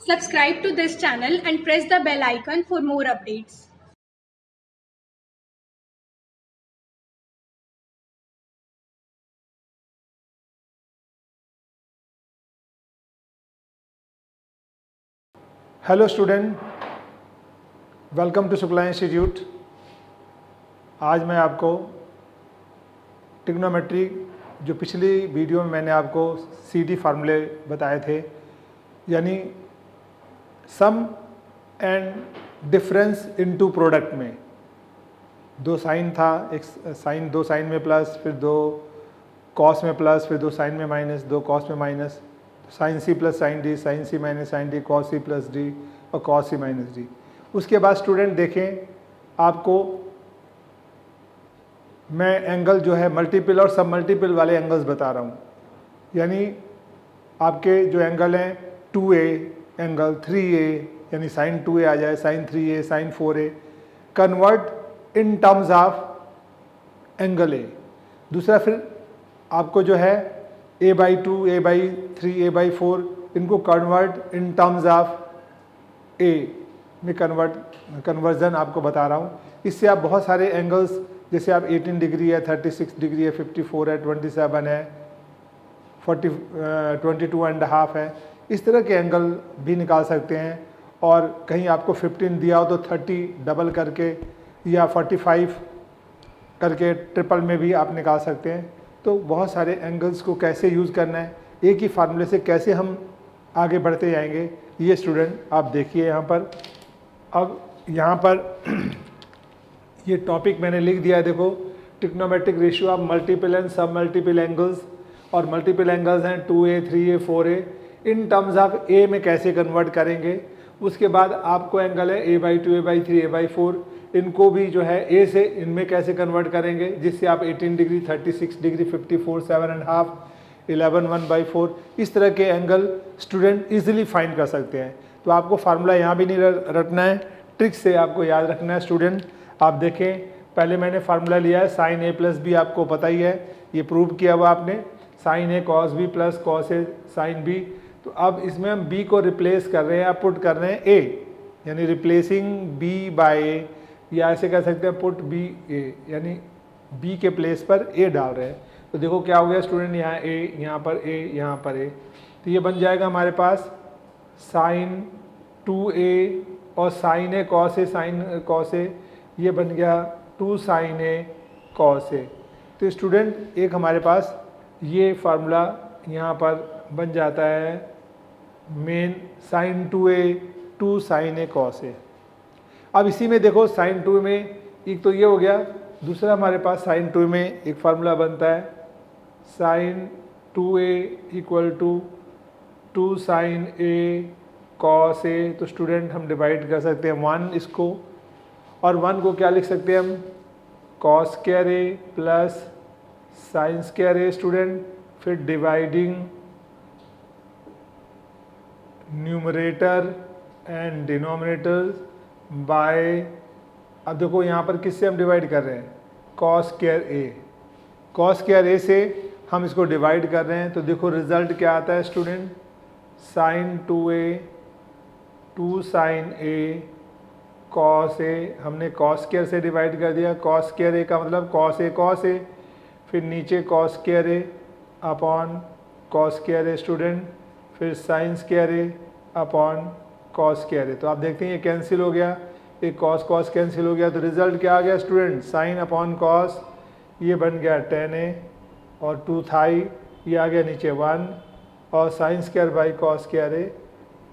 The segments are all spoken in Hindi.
Subscribe to this channel and press the bell icon for more updates. Hello student, welcome to Shukla institute. आज मैं आपको ट्रिग्नोमेट्री, जो पिछली वीडियो में मैंने आपको सीडी फार्मूले बताए थे, यानी सम एंड डिफरेंस इनटू प्रोडक्ट में दो साइन था, एक साइन, दो साइन में प्लस, फिर दो कॉस में प्लस, फिर दो साइन में माइनस, दो कॉस में minus, sine C plus sine D, sine C minus sine D, cos C plus D और कॉस सी माइनस डी। उसके बाद स्टूडेंट देखें, आपको मैं एंगल जो है मल्टीपल और सब मल्टीपल वाले एंगल्स बता रहा हूँ। यानी आपके जो एंगल हैं 2a एंगल 3a, यानी साइन 2a आ जाए, sine 3a, sine 4a, convert in terms of angle A. दूसरा फिर आपको जो है a/2, a/3, a/4, इनको convert in terms of A में कन्वर्जन आपको बता रहा हूँ। इससे आप बहुत सारे एंगल्स, जैसे आप 18 डिग्री है, 36 डिग्री है, 54 है, 27 है, 22.5 है, इस तरह के एंगल भी निकाल सकते हैं। और कहीं आपको 15 दिया हो तो 30 डबल करके या 45 करके ट्रिपल में भी आप निकाल सकते हैं। तो बहुत सारे एंगल्स को कैसे यूज़ करना है, एक ही फार्मूले से कैसे हम आगे बढ़ते जाएंगे, ये स्टूडेंट आप देखिए यहाँ पर। अब यहाँ पर ये टॉपिक मैंने लिख दिया है, देखो, trigonometric ratio of multiple and सब मल्टीपल एंगल्स। और मल्टीपल एंगल्स हैं 2a, 3a, 4a, in terms of A में कैसे कन्वर्ट करेंगे। उसके बाद आपको एंगल है a/2, a/3, a/4, इनको भी जो है ए से इनमें कैसे कन्वर्ट करेंगे, जिससे आप 18 डिग्री, 36 डिग्री, 54, 7.5, 11, 1/4, इस तरह के एंगल स्टूडेंट इजीली फाइंड कर सकते हैं। तो आपको फार्मूला यहाँ भी नहीं रटना है, ट्रिक से आपको याद रखना है स्टूडेंट। आप देखें, पहले मैंने फार्मूला लिया है साइन a प्लस बी, आपको पता ही है, ये प्रूव किया हुआ आपने, sine a cos B plus cos A sine B. तो अब इसमें हम b को रिप्लेस कर रहे हैं, आप पुट कर रहे हैं a, यानी रिप्लेसिंग b बाय a, या ऐसे कह सकते हैं पुट बी ए, यानी b के प्लेस पर a डाल रहे हैं। तो देखो क्या हो गया स्टूडेंट, यहाँ a, यहाँ पर a, यहाँ पर a, तो ये बन जाएगा हमारे पास साइन 2a और sign A cos A sine cos A, ये बन गया 2 साइन ए कॉस ए। तो स्टूडेंट एक हमारे पास ये फार्मूला यहाँ पर बन जाता है, main sign 2a 2 sine A cos ए। अब इसी में देखो साइन 2 में एक तो ये हो गया, दूसरा हमारे पास साइन 2 में एक फार्मूला बनता है sine 2a equal to 2 sine A cos A. तो स्टूडेंट हम डिवाइड कर सकते हैं 1 इसको, और 1 को क्या लिख सकते हैं हम, cos square A plus sine square A student, फिर dividing numerator and denominator by, अब देखो यहाँ पर किससे हम डिवाइड कर रहे हैं, कॉस स्क्वायर ए। कॉस स्क्वायर ए से हम इसको डिवाइड कर रहे हैं, तो देखो रिजल्ट क्या आता है student, sign 2a 2 sine A cos ए, हमने कॉस स्क्वायर से डिवाइड कर दिया, कॉस स्क्वायर ए का मतलब कॉस ए, फिर नीचे cos square A upon cos square A student, फिर sign square A upon cos square A. तो आप देखते हैं ये कैंसिल हो गया, एक कॉस कॉस कैंसिल हो गया, तो रिजल्ट क्या आ गया स्टूडेंट, साइन अपॉन कॉस, ये बन गया 10a और 2 थाई, ये आ गया नीचे 1, और sine square by cos square A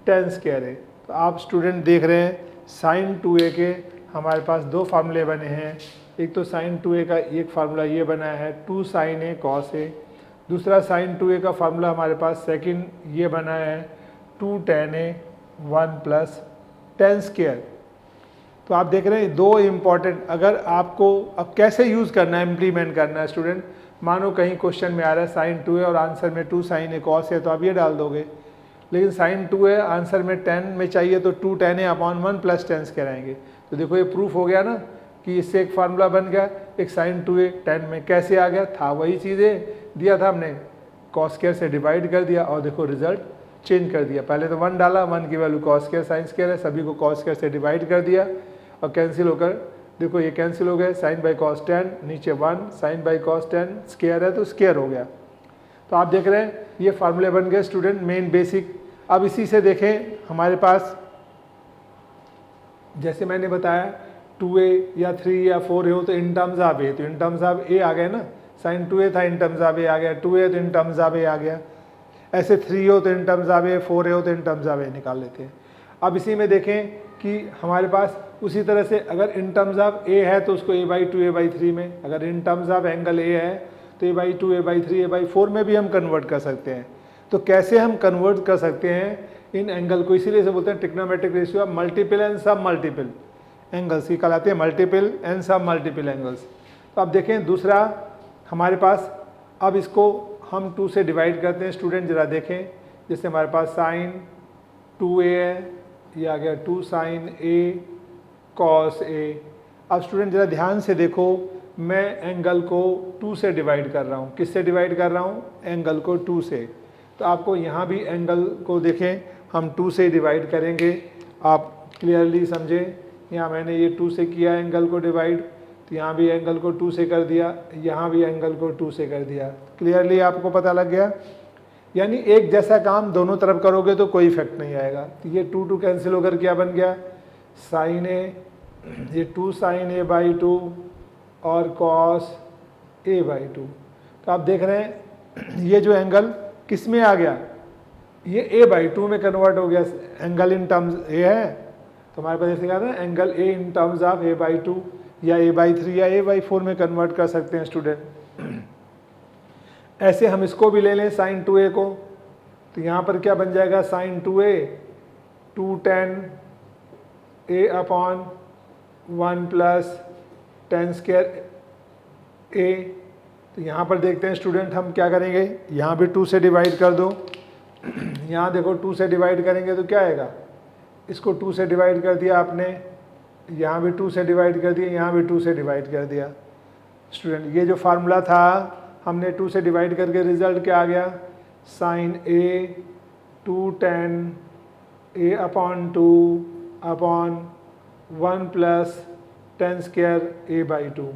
10 square A. तो आप स्टूडेंट देख रहे हैं साइन 2a के हमारे पास दो फार्मूले बने हैं। एक तो साइन 2a का एक फार्मूला ये बना है 2 साइन ए कॉस ए, दूसरा साइन 2a का फार्मूला हमारे पास सेकंड ये बना है 2 tan a 1 प्लस 10 स्क्वायर। तो आप देख रहे हैं दो इम्पॉर्टेंट, अगर आपको अब कैसे यूज़ करना है, इम्प्लीमेंट करना है स्टूडेंट, मानो कहीं क्वेश्चन में आ रहा है साइन 2a और आंसर में 2 साइन ए कॉस है, तो आप ये डाल दोगे, लेकिन साइन 2a आंसर में 10 में चाहिए तो 2 tan a upon 1 plus 10 square आएंगे। तो देखो ये प्रूफ हो गया ना कि इससे एक फार्मूला बन गया, एक साइन 2a 10 में कैसे आ गया, था वही चीज़ें दिया था हमने, कॉस स्क्वायर से डिवाइड कर दिया और देखो रिजल्ट चेंज कर दिया। पहले तो 1 डाला, 1 की value cos square sine square है, सभी को कॉस स्क्वायर से डिवाइड कर दिया और कैंसिल होकर देखो ये कैंसिल हो गए, साइन बाई कॉस 10 नीचे 1, साइन बाई कॉस 10 स्क्वायर है तो स्क्वायर हो गया। तो आप देख रहे हैं ये फार्मूले बन गए स्टूडेंट मेन बेसिक। अब इसी से देखें हमारे पास जैसे मैंने बताया 2a या 3 या 4 हो तो इन टर्म्स ऑफ ए, तो इन टर्म्स ऑफ ए आ गया ना, साइन 2a था इन टर्म्स ऑफ ए आ गया, 2a तो इन टर्म्स ऑफ ए आ गया, ऐसे 3 हो तो इन टर्म्स ऑफ ए, 4 हो तो इन टर्म्स ऑफ ए निकाल लेते हैं। अब इसी में देखें कि हमारे पास उसी तरह से अगर इन टर्म्स ऑफ ए है तो उसको a/2 a/3 में, अगर इन टर्म्स ऑफ एंगल ए है तो a/2 a/3 a/4 में भी हम कन्वर्ट कर सकते हैं। तो कैसे हम कन्वर्ट कर सकते हैं इन एंगल को, इसीलिए से बोलते हैं trigonometric ratio of multiple and सब मल्टीपल एंगल्स, ये कहलाते हैं मल्टीपल एंड सब मल्टीपल एंगल्स। तो अब देखें दूसरा हमारे पास, अब इसको हम 2 से डिवाइड करते हैं स्टूडेंट, जरा देखें जैसे हमारे पास साइन 2a है, ये आ गया 2 साइन a कॉस a। अब स्टूडेंट जरा ध्यान से देखो, मैं एंगल को 2 से डिवाइड कर रहा हूँ, किससे डिवाइड कर रहा हूँ, एंगल को 2 से। तो आपको यहाँ भी एंगल को देखें हम 2 से डिवाइड करेंगे, आप क्लियरली समझें। यहाँ मैंने ये 2 से किया एंगल को डिवाइड, तो यहाँ भी एंगल को 2 से कर दिया, यहाँ भी एंगल को 2 से कर दिया। क्लियरली आपको पता लग गया, यानी एक जैसा काम दोनों तरफ करोगे तो कोई इफेक्ट नहीं आएगा। तो ये 2 कैंसिल होकर क्या बन गया, साइन ए, ये 2 साइन a/2 और कॉस a/2। तो आप देख रहे हैं ये जो एंगल किस में आ गया, ये a/2 में कन्वर्ट हो गया। एंगल इन टर्म्स ए है तो हमारे पास जैसे कहा था angle A in terms of a/2 या a/3 या a/4 में कन्वर्ट कर सकते हैं स्टूडेंट। ऐसे हम इसको भी ले लें साइन 2a को, तो यहाँ पर क्या बन जाएगा, sine 2a 2 tan a/1 plus tan square a। तो यहाँ पर देखते हैं स्टूडेंट हम क्या करेंगे, यहाँ भी 2 से डिवाइड कर दो, यहाँ देखो 2 से डिवाइड करेंगे तो क्या आएगा, इसको 2 से डिवाइड कर दिया आपने, यहाँ भी 2 से डिवाइड कर दिया, यहाँ भी 2 से डिवाइड कर दिया। स्टूडेंट ये जो फार्मूला था हमने 2 से डिवाइड करके रिजल्ट क्या आ गया, sine a 2 tan a/2 upon 1 plus tan square a/2।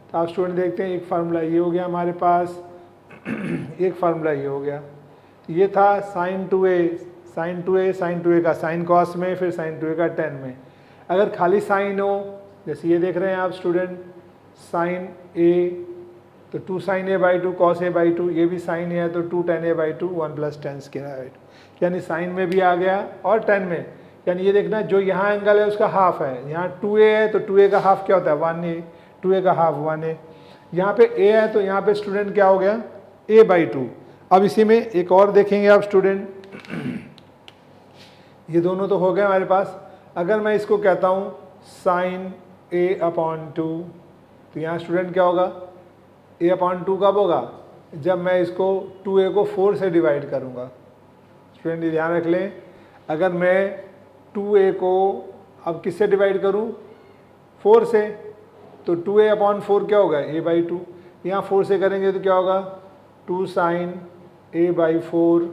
तो आप स्टूडेंट देखते हैं एक फार्मूला ये हो गया हमारे पास, एक फार्मूला ये हो गया। ये था साइन 2a का साइन कॉस में, फिर साइन 2a का tan में। अगर खाली साइन हो, जैसे ये देख रहे हैं आप स्टूडेंट, साइन a तो 2 साइन a/2 कॉस a/2, ये भी साइन है तो 2 tan a/2 1 plus tan square, यानी साइन में भी आ गया और tan में। यानी ये देखना जो यहाँ एंगल है उसका हाफ है, यहाँ 2a है तो 2a का हाफ क्या होता है 1a, 2a का हाफ 1a। यहाँ पे a है तो यहाँ पे स्टूडेंट क्या हो गया a/2। अब इसी में एक और देखेंगे आप स्टूडेंट, ये दोनों तो हो गए हमारे पास। अगर मैं इसको कहता हूँ साइन a/2, तो यहाँ स्टूडेंट क्या होगा, a/2 कब होगा, जब मैं इसको 2a को 4 से डिवाइड करूँगा। स्टूडेंट ये ध्यान रख लें, अगर मैं 2a को अब किससे डिवाइड करूँ, 4 से, तो 2a/4 क्या होगा a/2। यहाँ 4 से करेंगे तो क्या होगा 2 साइन a/4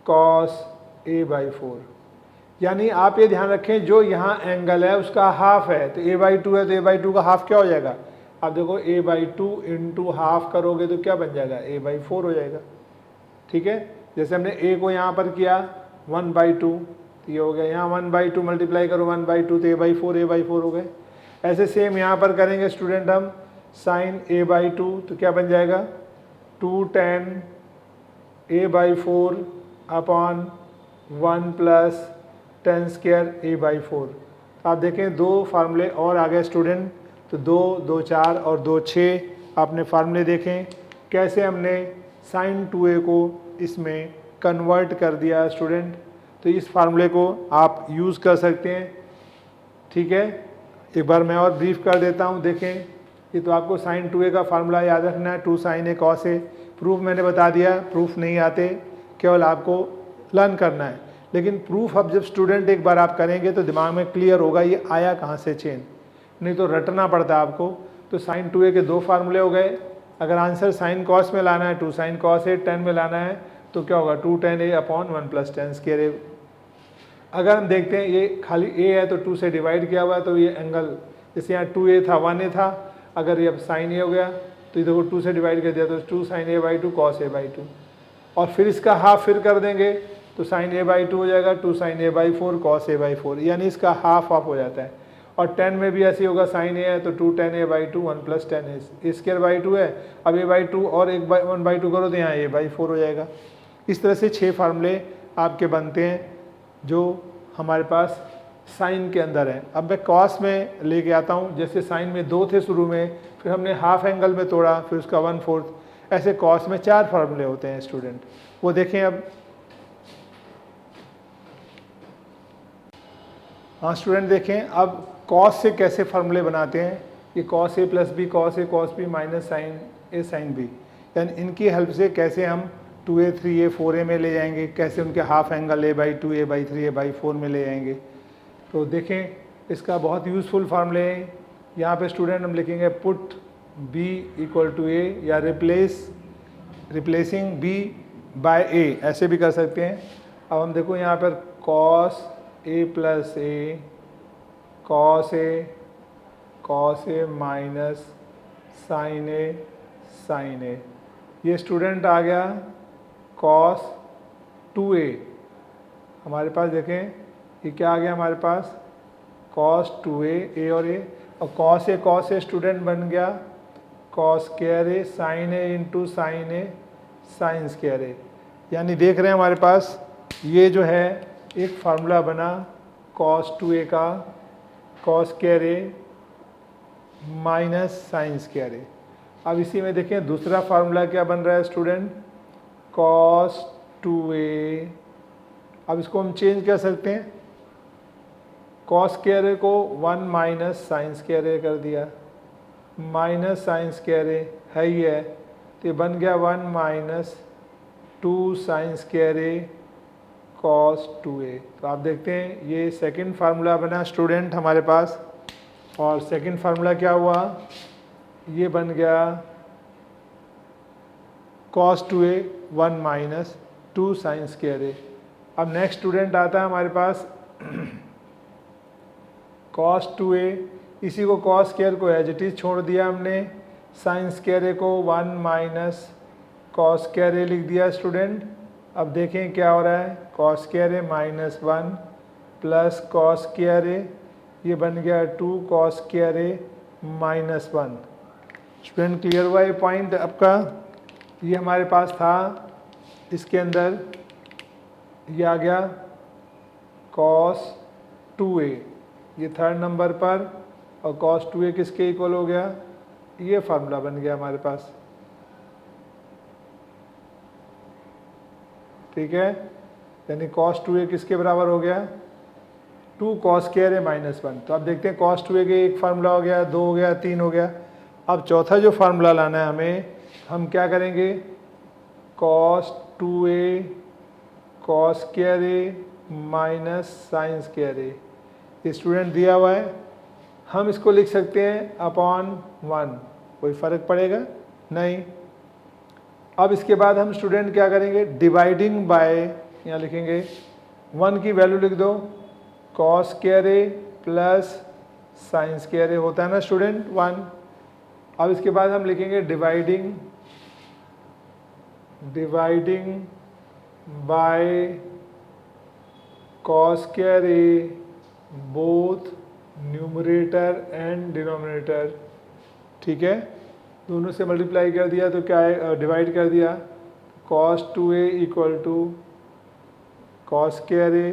कॉस a/4। यानी आप ये ध्यान रखें जो यहाँ एंगल है उसका हाफ है, तो a/2 है तो a/2 का हाफ क्या हो जाएगा, आप देखो a/2 इंटू हाफ करोगे तो क्या बन जाएगा a/4 हो जाएगा। ठीक है, जैसे हमने a को यहाँ पर किया 1/2, तो ये हो गया, यहाँ 1/2 मल्टीप्लाई करो 1/2 तो a/4 हो गए। ऐसे सेम यहाँ पर करेंगे स्टूडेंट हम साइन a/2, तो क्या बन जाएगा 2 tan a/4 upon 1 plus tan square a/4। आप देखें 2 फार्मूले और आ गए स्टूडेंट, तो 2 2 4 और 2 6 आपने फार्मूले देखें कैसे हमने साइन 2a को इसमें कन्वर्ट कर दिया स्टूडेंट। तो इस फार्मूले को आप यूज़ कर सकते हैं। ठीक है, एक बार मैं और ब्रीफ कर देता हूँ। देखें ये तो आपको साइन 2a का फार्मूला याद रखना है, 2 sine a cos a। Proof मैंने बता दिया, प्रूफ नहीं आते, केवल आपको लर्न करना है। लेकिन प्रूफ अब जब स्टूडेंट एक बार आप करेंगे तो दिमाग में क्लियर होगा ये आया कहाँ से चेन, नहीं तो रटना पड़ता है आपको। तो साइन 2a के 2 फार्मूले हो गए। अगर आंसर साइन कॉस में लाना है 2 साइन कॉस a, tan में लाना है तो क्या होगा 2 tan a upon 1 plus tan square a। अगर हम देखते हैं ये खाली a है तो 2 से डिवाइड किया हुआ है, तो ये एंगल जैसे यहाँ 2a था 1a था, अगर ये अब साइन a हो गया तो ये देखो 2 से डिवाइड कर दिया तो 2 sin a by 2 cos a by 2, और फिर इसका हाफ फिर कर देंगे तो sin a बाई 2 हो जाएगा 2 sin a by 4 cos a by 4, यानी इसका हाफ हाफ हो जाता है। और tan में भी ऐसे होगा, sin a है तो 2 tan a by 2 1 plus tan a square by 2 है, अब a बाई 2 और 1 बाई 2 करो तो यहाँ a बाई 4 हो जाएगा। इस तरह से 6 फार्मूले आपके बनते हैं जो हमारे पास साइन के अंदर है। अब मैं कॉस में लेके आता हूँ, जैसे साइन में 2 थे शुरू में, फिर हमने हाफ एंगल में तोड़ा, फिर उसका 1/4, ऐसे कॉस में 4 फार्मूले होते हैं स्टूडेंट, वो देखें अब। हाँ स्टूडेंट देखें अब कॉस से कैसे फार्मूले बनाते हैं। ये cos A plus B cos A cos B minus sign A sine B, यानी इनकी हेल्प से कैसे हम 2a 3a 4a में ले जाएंगे, कैसे उनके half angle a by 2 a by 3 a by 4 में ले जाएंगे। तो देखें इसका बहुत यूज़फुल फार्मूले हैं। यहाँ पे स्टूडेंट हम लिखेंगे put b equal to a, या रिप्लेसिंग b बाय a, ऐसे भी कर सकते हैं। अब हम देखो यहाँ पर cos a plus a cos a माइनस sin a, ये स्टूडेंट आ गया cos 2a। हमारे पास देखें ये क्या आ गया हमारे पास cos 2a, a और a, और cos a स्टूडेंट बन गया cos square a sin a into sin square a, यानी देख रहे हैं हमारे पास ये जो है एक फार्मूला बना cos 2a का cos स्क्वायर a माइनस sin स्क्वायर a। अब इसी में देखें दूसरा फार्मूला क्या बन रहा है स्टूडेंट cos 2a। अब इसको हम चेंज कर सकते हैं, cos स्क्वायर a को 1 माइनस sin स्क्वायर a कर दिया, माइनस sin स्क्वायर a है ही है, तो ये बन गया 1 minus 2 sin square a cos 2a। तो आप देखते हैं ये सेकंड फार्मूला बना स्टूडेंट हमारे पास, और सेकंड फार्मूला क्या हुआ, ये बन गया cos 2a 1 minus 2 sin square a। अब नेक्स्ट स्टूडेंट आता है हमारे पास cos 2a, इसी को cos स्क्वायर को एज इट इज छोड़ दिया हमने, sin स्क्वायर a को 1 माइनस cos स्क्वायर a लिख दिया स्टूडेंट। अब देखें क्या हो रहा है cos square a minus 1 plus cos square a, ये बन गया 2 cos square a minus 1। Student clear हुआ ये पॉइंट आपका। ये हमारे पास था, इसके अंदर ये आ गया cos 2a, ये थर्ड नंबर पर, और cos 2a किसके इक्वल हो गया, ये फार्मूला बन गया हमारे पास, ठीक है। यानी cos 2a किसके बराबर हो गया 2 cos स्क्वायर a माइनस 1। तो अब देखते हैं cos 2a के एक फार्मूला हो गया, 2 हो गया, 3 हो गया। अब चौथा जो फार्मूला लाना है हमें, हम क्या करेंगे cos 2a cos square a माइनस sin स्क्वायर a, ये स्टूडेंट दिया हुआ है, हम इसको लिख सकते हैं अपॉन 1, कोई फ़र्क पड़ेगा नहीं। अब इसके बाद हम स्टूडेंट क्या करेंगे डिवाइडिंग बाय, यहाँ लिखेंगे 1 की वैल्यू लिख दो, cos स्क्वायर a प्लस sin स्क्वायर a होता है ना स्टूडेंट 1। अब इसके बाद हम लिखेंगे dividing by cos square a both numerator and denominator, ठीक है, दोनों से मल्टीप्लाई कर दिया तो क्या है डिवाइड कर दिया, cos 2a equal to cos square a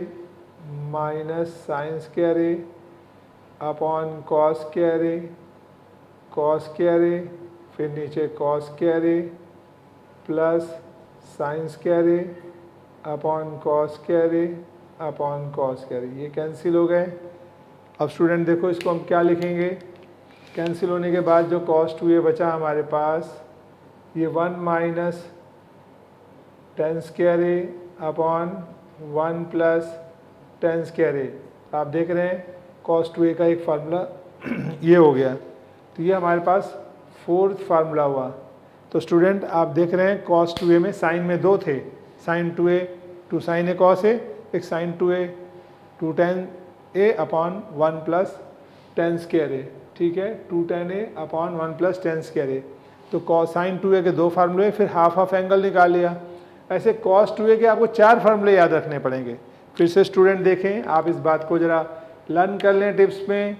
माइनस sin square a upon cos square a, फिर नीचे cos स्क्वायर a प्लस sin square a upon cos square a upon cos square a, ये कैंसिल हो गए। अब स्टूडेंट देखो इसको हम क्या लिखेंगे, कैंसिल होने के बाद जो cos 2a बचा हमारे पास, ये 1 minus tan square a upon 1 plus tan square a। आप देख रहे हैं cos 2a का एक फार्मूला ये हो गया, तो ये हमारे पास फोर्थ फार्मूला हुआ। तो स्टूडेंट आप देख रहे हैं cos 2a में साइन में 2 थे, sine 2a, 2 sine A cos A, एक sine 2a 2 tan a upon 1 plus tan square A, ठीक है, 2 tan a upon 1 plus tan square A. तो कॉस साइन 2a के 2 फार्मूले, फिर हाफ ऑफ एंगल निकाल लिया। ऐसे कॉस 2a के आपको 4 फार्मूले याद रखने पड़ेंगे। फिर से स्टूडेंट देखें, आप इस बात को जरा लर्न कर लें टिप्स में।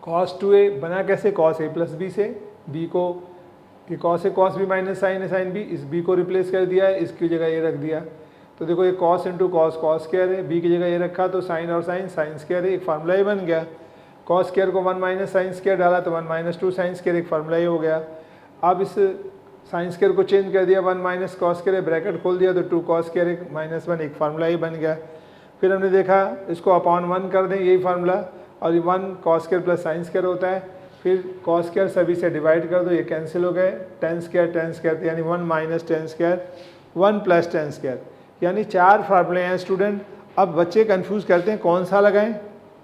कॉस 2a बना कैसे, कॉस a प्लस बी से, बी को कि cos A cos B minus sign A sine B, इस बी को रिप्लेस कर दिया है, इसकी जगह ये रख दिया। तो देखो ये cos into cos cos square है, बी की जगह ये रखा तो साइन और साइन साइन स्क्वायर है, एक फार्मूला ही बन गया। कॉस स्क्वायर को 1 माइनस साइन स्क्वायर डाला तो 1 माइनस 2 साइन स्क्वायर, एक फार्मूला ही हो गया। अब इस साइन स्क्वायर को चेंज कर दिया, 1 माइनस कॉस स्क्वायर, ब्रैकेट खोल दिया तो 2 कॉस स्क्वायर एक माइनस 1, एक फार्मूला ही बन गया। फिर हमने देखा इसको अपॉन 1 कर दें, यही फार्मूला, और ये 1 cos square plus sine square होता है। फिर कॉस स्क्वायर सभी से डिवाइड कर दो, ये कैंसिल हो गए, टेन स्क्वायर यानी 1 minus ten square 1 plus tan square, यानी 4 फार्मूले हैं स्टूडेंट। अब बच्चे कंफ्यूज करते हैं कौन सा लगाएं।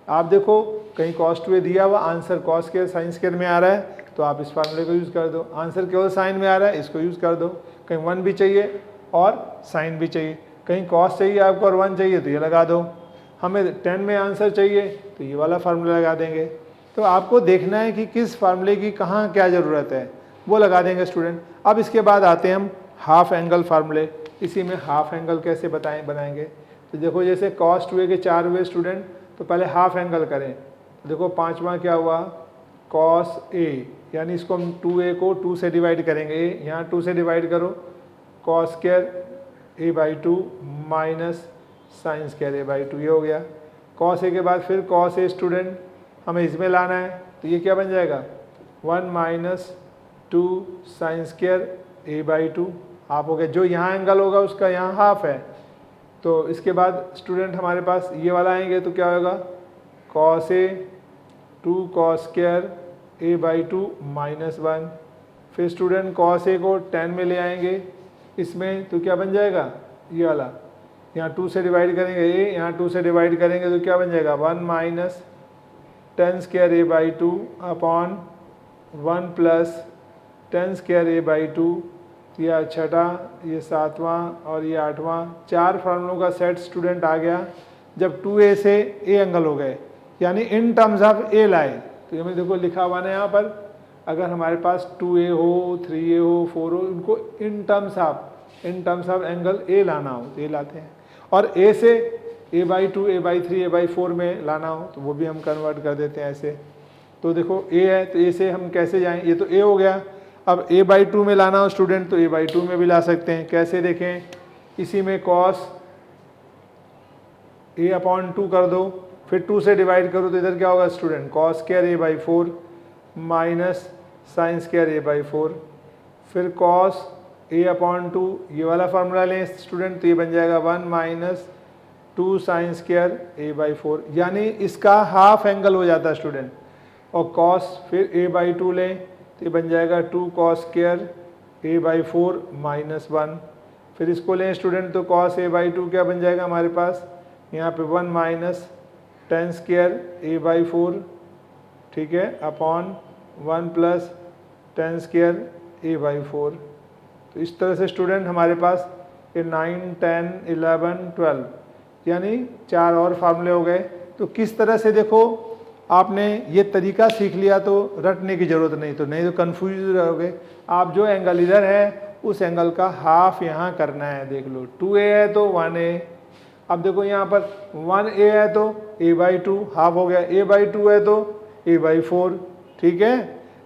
आप देखो कहीं कॉस 2a दिया हुआ, answer cos square sine square में आ रहा है तो आप इस फार्मूले को यूज़ कर दो। आंसर केवल साइन में आ रहा है, इसको यूज़ कर दो। कहीं 1 भी चाहिए और साइन भी चाहिए, कहीं कॉस चाहिए आपको और 1 चाहिए तो ये लगा दो। हमें 10 में आंसर चाहिए तो ये वाला फार्मूला लगा देंगे। तो आपको देखना है कि किस फार्मूले की कहाँ क्या ज़रूरत है, वो लगा देंगे स्टूडेंट। अब इसके बाद आते हैं हम हाफ एंगल फार्मूले। इसी में हाफ एंगल कैसे बनाएंगे। तो देखो जैसे कॉस 2a के 4 हुए स्टूडेंट, तो पहले हाफ एंगल करें। देखो 5वां क्या हुआ, कॉस a, यानी इसको हम 2a को 2 से डिवाइड करेंगे, यहाँ 2 से डिवाइड करो, cos square a/2 minus sine square a/2, ये हो गया। कॉस a के बाद फिर कॉस a स्टूडेंट हमें इसमें लाना है, तो ये क्या बन जाएगा 1 minus 2 sine square a/2 half हो गया। जो यहाँ एंगल होगा उसका यहाँ हाफ है। तो इसके बाद स्टूडेंट हमारे पास ये वाला आएंगे तो क्या होगा, cos a 2 cos square a/2 minus 1। फिर स्टूडेंट कॉस a को 10 में ले आएंगे इसमें, तो क्या बन जाएगा ये वाला, यहाँ 2 से डिवाइड करेंगे a, यहाँ 2 से डिवाइड करेंगे तो क्या बन जाएगा 1 minus ten square a/2 upon 1 plus tan square a/2, या छठा, ये 7वां और ये 8वां। 4 फार्मूलों का सेट स्टूडेंट आ गया जब 2a से a एंगल हो गए, यानी इन टर्म्स ऑफ a लाए। तो ये मैं देखो लिखा हुआ ना यहाँ पर, अगर हमारे पास 2a हो 3a हो 4 हो, उनको इन टर्म्स ऑफ एंगल a लाना हो तो ये लाते हैं, और a से a/2 a/3 a/4 में लाना हो तो वो भी हम कन्वर्ट कर देते हैं ऐसे। तो देखो a है तो a से हम कैसे जाएं, ये तो a हो गया। अब a/2 में लाना हो स्टूडेंट तो a/2 में भी ला सकते हैं। कैसे देखें, इसी में cos a/2 कर दो, फिर 2 से डिवाइड करो तो इधर क्या होगा student, cos square a/4 minus sine square a/4। फिर cos a/2 ये वाला फार्मूला लें स्टूडेंट, तो ये बन जाएगा 1 माइनस 2 साइन स्क्वायर a/4, यानी इसका हाफ एंगल हो जाता है स्टूडेंट। और cos फिर a/2 लें तो ये बन जाएगा 2 cos स्क्वायर a/4 माइनस 1। फिर इसको लें स्टूडेंट तो cos a/2 क्या बन जाएगा हमारे पास, यहाँ पे 1 माइनस टेन स्क्वायर a/4, ठीक है, upon 1 plus tan square a/4। तो इस तरह से स्टूडेंट हमारे पास ये 9 10 11 12 यानी 4 और फार्मूले हो गए। तो किस तरह से देखो आपने ये तरीका सीख लिया तो रटने की ज़रूरत नहीं, तो कंफ्यूज रहोगे। आप जो एंगल इधर है उस एंगल का हाफ यहाँ करना है। देख लो 2a है तो 1a, अब देखो यहाँ पर 1a है तो a/2 हाफ हो गया, a/2 है तो a/4, ठीक है,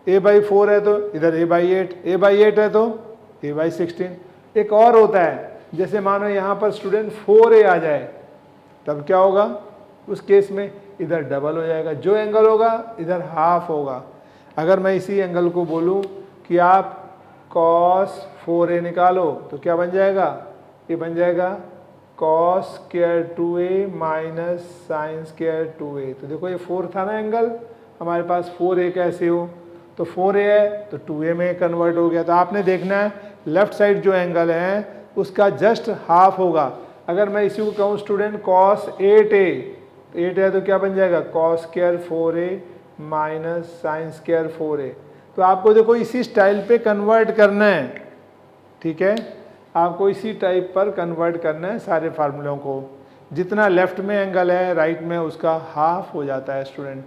a/4 है तो इधर a/8, a/8 है तो a/16। एक और होता है, जैसे मानो यहाँ पर स्टूडेंट 4a आ जाए तब क्या होगा, उस केस में इधर डबल हो जाएगा, जो एंगल होगा इधर हाफ होगा। अगर मैं इसी एंगल को बोलूँ कि आप cos 4a निकालो तो क्या बन जाएगा, ये बन जाएगा cos square 2a minus sine square 2a। तो देखो ये 4 था ना एंगल, हमारे पास 4a कैसे हो, तो 4a है तो 2a में कन्वर्ट हो गया। तो आपने देखना है लेफ्ट साइड जो एंगल है उसका जस्ट हाफ होगा। अगर मैं इसी को कहूँ स्टूडेंट cos 8a, 8 है तो क्या बन जाएगा cos square 4a minus sine square 4a। तो आपको देखो इसी स्टाइल पे कन्वर्ट करना है, ठीक है। आपको इसी टाइप पर कन्वर्ट करना है सारे फार्मूलों को। जितना लेफ्ट में एंगल है राइट में उसका हाफ हो जाता है स्टूडेंट।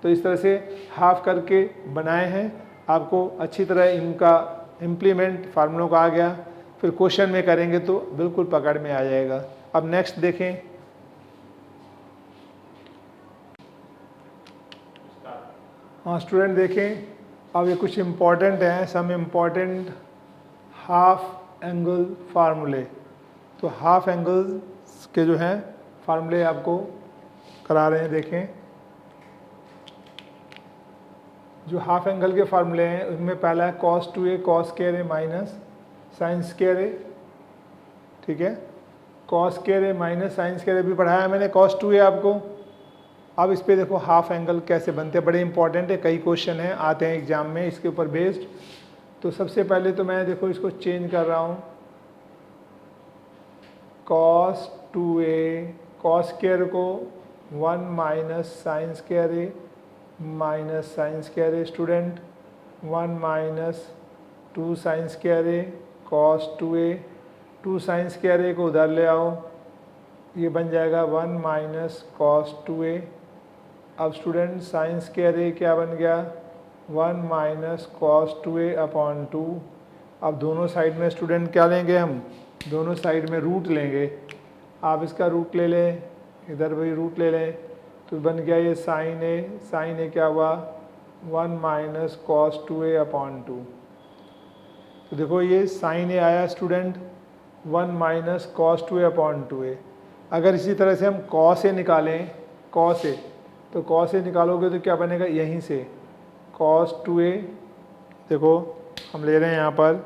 तो इस तरह से हाफ करके बनाए हैं, आपको अच्छी तरह इनका इम्प्लीमेंट फार्मूलों का आ गया, फिर क्वेश्चन में करेंगे तो बिल्कुल पकड़ में आ जाएगा। अब नेक्स्ट देखें। हाँ स्टूडेंट देखें, अब ये कुछ इम्पॉर्टेंट हैं, सम इम्पॉर्टेंट हाफ एंगल फार्मूले। तो हाफ एंगल्स के जो हैं फार्मूले आपको करा रहे हैं। देखें, जो हाफ एंगल के फार्मूले हैं उनमें पहला है cos 2a cos square a minus sine square a। ठीक है, cos square a minus sine square a भी पढ़ाया मैंने cos 2a आपको। अब इस पे देखो हाफ एंगल कैसे बनते हैं, बड़े इंपॉर्टेंट है, कई क्वेश्चन हैं आते हैं एग्जाम में इसके ऊपर बेस्ड। तो सबसे पहले तो मैं देखो इसको चेंज कर रहा हूँ, cos 2a cos स्क्वायर को 1 minus sine square a minus sine square a student 1 minus 2 sine square a cos 2a 2 sine square a को उधर ले आओ, ये बन जाएगा 1 माइनस cos 2a। अब स्टूडेंट साइन स्क्वायर a क्या बन गया 1 माइनस cos 2a अपॉन 2। अब दोनों साइड में स्टूडेंट क्या लेंगे, हम दोनों साइड में रूट लेंगे। आप इसका रूट ले लें, इधर भी रूट ले लें, तो बन गया ये साइन ए क्या हुआ 1 माइनस cos 2a अपॉन 2। तो देखो ये साइन ए आया student 1 minus cos 2a upon 2a। अगर इसी तरह से हम cos ए निकालें, cos ए, तो cos ए निकालोगे तो क्या बनेगा, यहीं से cos 2a, देखो हम ले रहे हैं यहाँ पर,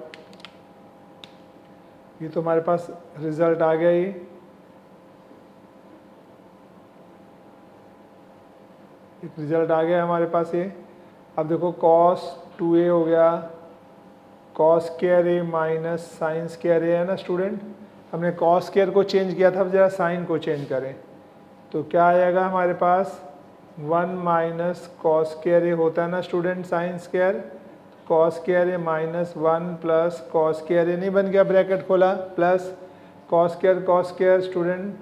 ये तो हमारे पास रिजल्ट आ गया। ये एक रिजल्ट आ गया हमारे पास ये। अब देखो cos 2a हो गया cos square a minus sine square a है ना स्टूडेंट। हमने cos स्क्वायर को चेंज किया था, अब जरा साइन को चेंज करें तो क्या आएगा हमारे पास 1 माइनस cos स्क्वायर a होता है ना student sine square, cos square a minus 1 plus cos square a नहीं बन गया, ब्रैकेट खोला, plus cos square student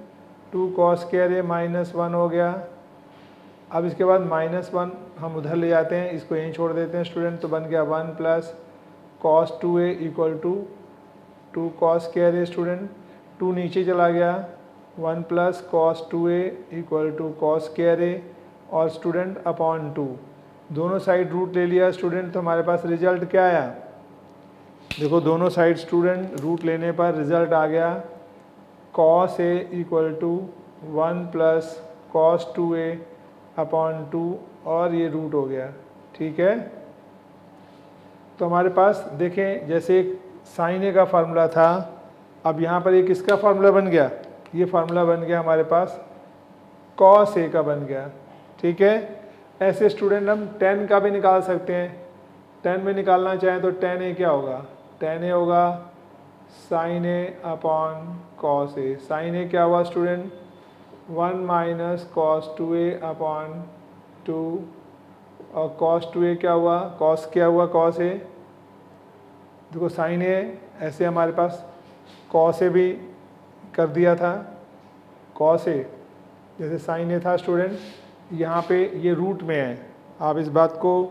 2 cos square a minus 1 हो गया। अब इसके बाद -1 हम उधर ले जाते हैं, इसको यहीं छोड़ देते हैं स्टूडेंट, तो बन गया 1 plus cos 2a equal to 2 cos square a student, 2 नीचे चला गया, 1 plus cos 2a equal to cos square a और स्टूडेंट अपॉन 2। दोनों साइड रूट ले लिया स्टूडेंट, तो हमारे पास रिजल्ट क्या आया, देखो दोनों साइड स्टूडेंट रूट लेने पर रिजल्ट आ गया cos a equal to 1 plus cos 2a upon 2 और ये रूट हो गया। ठीक है, तो हमारे पास देखें जैसे एक साइन ए का फार्मूला था, अब यहाँ पर एक किसका फार्मूला बन गया, ये फार्मूला बन गया हमारे पास cos ए का बन गया। ठीक है, ऐसे स्टूडेंट हम tan का भी निकाल सकते हैं। tan में निकालना चाहें तो tan ए क्या होगा, tan ए होगा साइन ए अपॉन cos ए। साइन ए क्या हुआ student 1 minus cos 2a upon 2 और cos 2a क्या हुआ, cos क्या हुआ cos a, देखो साइन ए ऐसे हमारे पास cos a भी कर दिया था, cos a जैसे साइन ए था स्टूडेंट, यहाँ पे ये रूट में है, आप इस बात को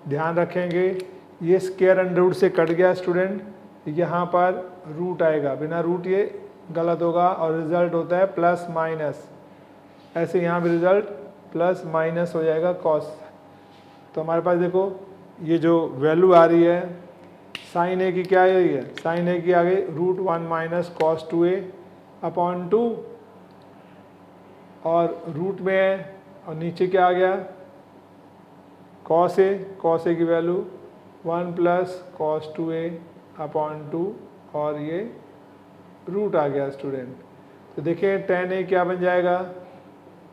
ध्यान रखेंगे, ये स्क्वायर अंडर रूट से कट गया स्टूडेंट, यहाँ पर रूट आएगा, बिना रूट ये गलत होगा और रिजल्ट होता है प्लस माइनस, ऐसे यहाँ भी रिजल्ट प्लस माइनस हो जाएगा cos। तो हमारे पास देखो ये जो वैल्यू आ रही है साइन ए की क्या आ रही है, साइन ए की आगे √1 माइनस cos 2a अपॉन 2 और रूट में है और नीचे क्या आ गया cos a की value 1 plus cos 2a upon 2 और ये रूट आ गया स्टूडेंट। तो देखिए tan a क्या बन जाएगा,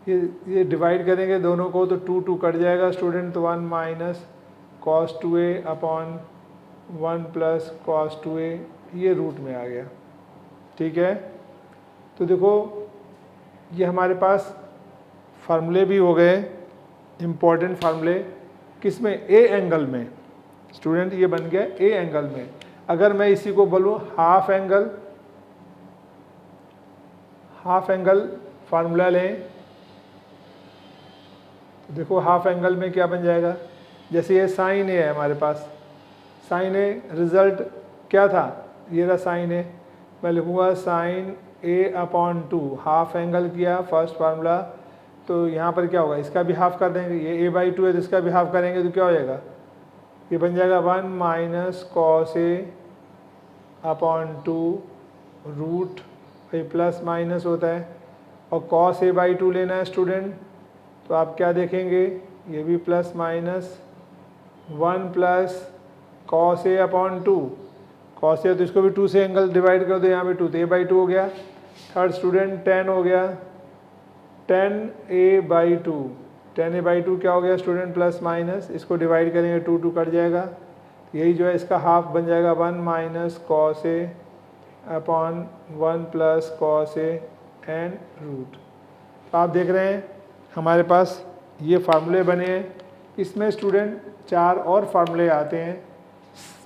ये डिवाइड करेंगे दोनों को तो 2 कट जाएगा स्टूडेंट, तो 1 minus cos 2a upon 1 plus cos 2a ये रूट में आ गया। ठीक है, तो देखो ये हमारे पास फार्मूले भी हो गए इम्पॉर्टेंट फार्मूले, किस में, ए एंगल में स्टूडेंट, ये बन गया ए एंगल में। अगर मैं इसी को बोलूँ half angle half angle formula लें, तो देखो हाफ एंगल में क्या बन जाएगा, जैसे ये साइन ए है हमारे पास, साइन ए रिजल्ट क्या था, ये रहा साइन ए, मैं लिखूँगा साइन ए अपॉन 2, हाफ एंगल किया फर्स्ट फार्मूला, तो यहाँ पर क्या होगा, इसका भी हाफ कर देंगे, ये a/2 है तो इसका भी हाफ करेंगे तो क्या हो जाएगा, ये बन जाएगा 1 minus cos A upon 2 root, भाई प्लस माइनस होता है, और कॉस a/2 लेना है स्टूडेंट, तो आप क्या देखेंगे, ये भी plus minus 1 plus cos A upon 2, cos A तो इसको भी 2 से एंगल डिवाइड कर दो, यहाँ पे 2 तो a/2 हो गया। थर्ड स्टूडेंट 10 हो गया, 10a/2, 10a/2 क्या हो गया स्टूडेंट, प्लस माइनस, इसको डिवाइड करेंगे 2 कट जाएगा, यही जो है इसका हाफ बन जाएगा 1 minus cos A upon 1 plus cos A and root. तो आप देख रहे हैं हमारे पास ये फार्मूले बने हैं, इसमें स्टूडेंट 4 और फार्मूले आते हैं,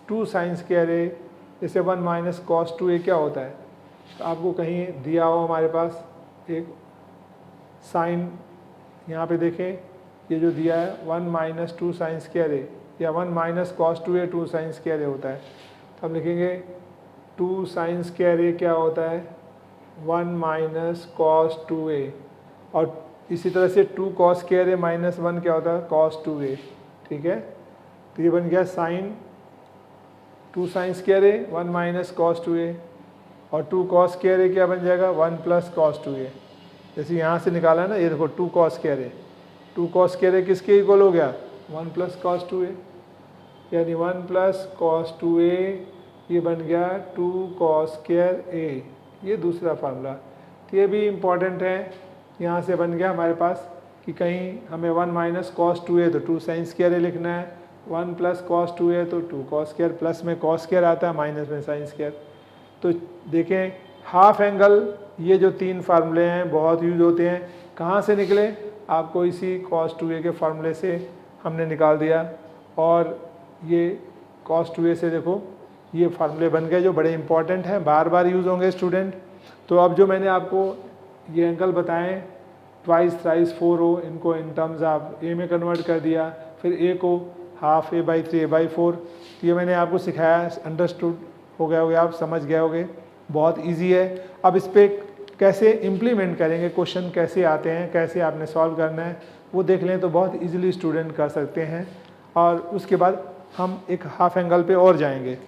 2 साइन स्क्वायर ए, जैसे 1 माइनस कॉस 2a क्या होता है, तो आपको कहीं दिया हो हमारे पास एक साइन, यहाँ पे देखें ये जो दिया है 1 माइनस 2 साइन स्क्वायर ए, या 1 minus cos 2a 2 sine square A होता है, तो हम लिखेंगे 2 साइन स्क्वायर ए क्या होता है 1 माइनस कॉस 2a, और इसी तरह से 2 कॉस स्क्वायर ए माइनस 1 क्या होता है कॉस 2a, ठीक है। तो ये बन गया sine 2 sine square A 1 minus cos 2a, और 2 कॉस स्क्वायर ए क्या बन जाएगा 1 प्लस कॉस 2a, जैसे यहाँ से निकाला है ना, ये देखो 2 कॉस स्क्वायर ए, 2 कॉस स्क्वायर ए किसके इक्वल हो गया 1 प्लस कॉस 2a, यानी 1 प्लस कॉस 2a, ये बन गया 2 कॉस स्क्वायर ए, ये दूसरा फार्मूला। तो ये भी इम्पॉर्टेंट है, यहाँ से बन गया हमारे पास कि कहीं हमें 1 माइनस कॉस 2a तो 2 साइन स्क्वायर ए लिखना है, 1 प्लस कॉस 2a तो 2 कॉस स्क्वायर, प्लस में कॉस स्क्वायर आता है, माइनस में साइन स्क्वायर। तो देखें हाफ एंगल, ये जो 3 फार्मूले हैं बहुत यूज होते हैं, कहाँ से निकले, आपको इसी कॉस 2a के फार्मूले से हमने निकाल दिया, और ये कॉस 2a से देखो ये फार्मूले बन गए जो बड़े इंपॉर्टेंट हैं, बार बार यूज़ होंगे स्टूडेंट। तो अब जो मैंने आपको ये एंगल बताएं ट्वाइस थ्राइस 4 हो, इनको इन टर्म्स आप ए में कन्वर्ट कर दिया, फिर ए को हाफ a/3 a/4, ये मैंने आपको सिखाया, अंडरस्टूड हो गया होगा, आप समझ गए होगे, बहुत इजी है। अब इस पर कैसे इम्प्लीमेंट करेंगे, क्वेश्चन कैसे आते हैं, कैसे आपने सॉल्व करना है, वो देख लें तो बहुत इजीली स्टूडेंट कर सकते हैं। और उसके बाद हम एक हाफ एंगल पे और जाएंगे।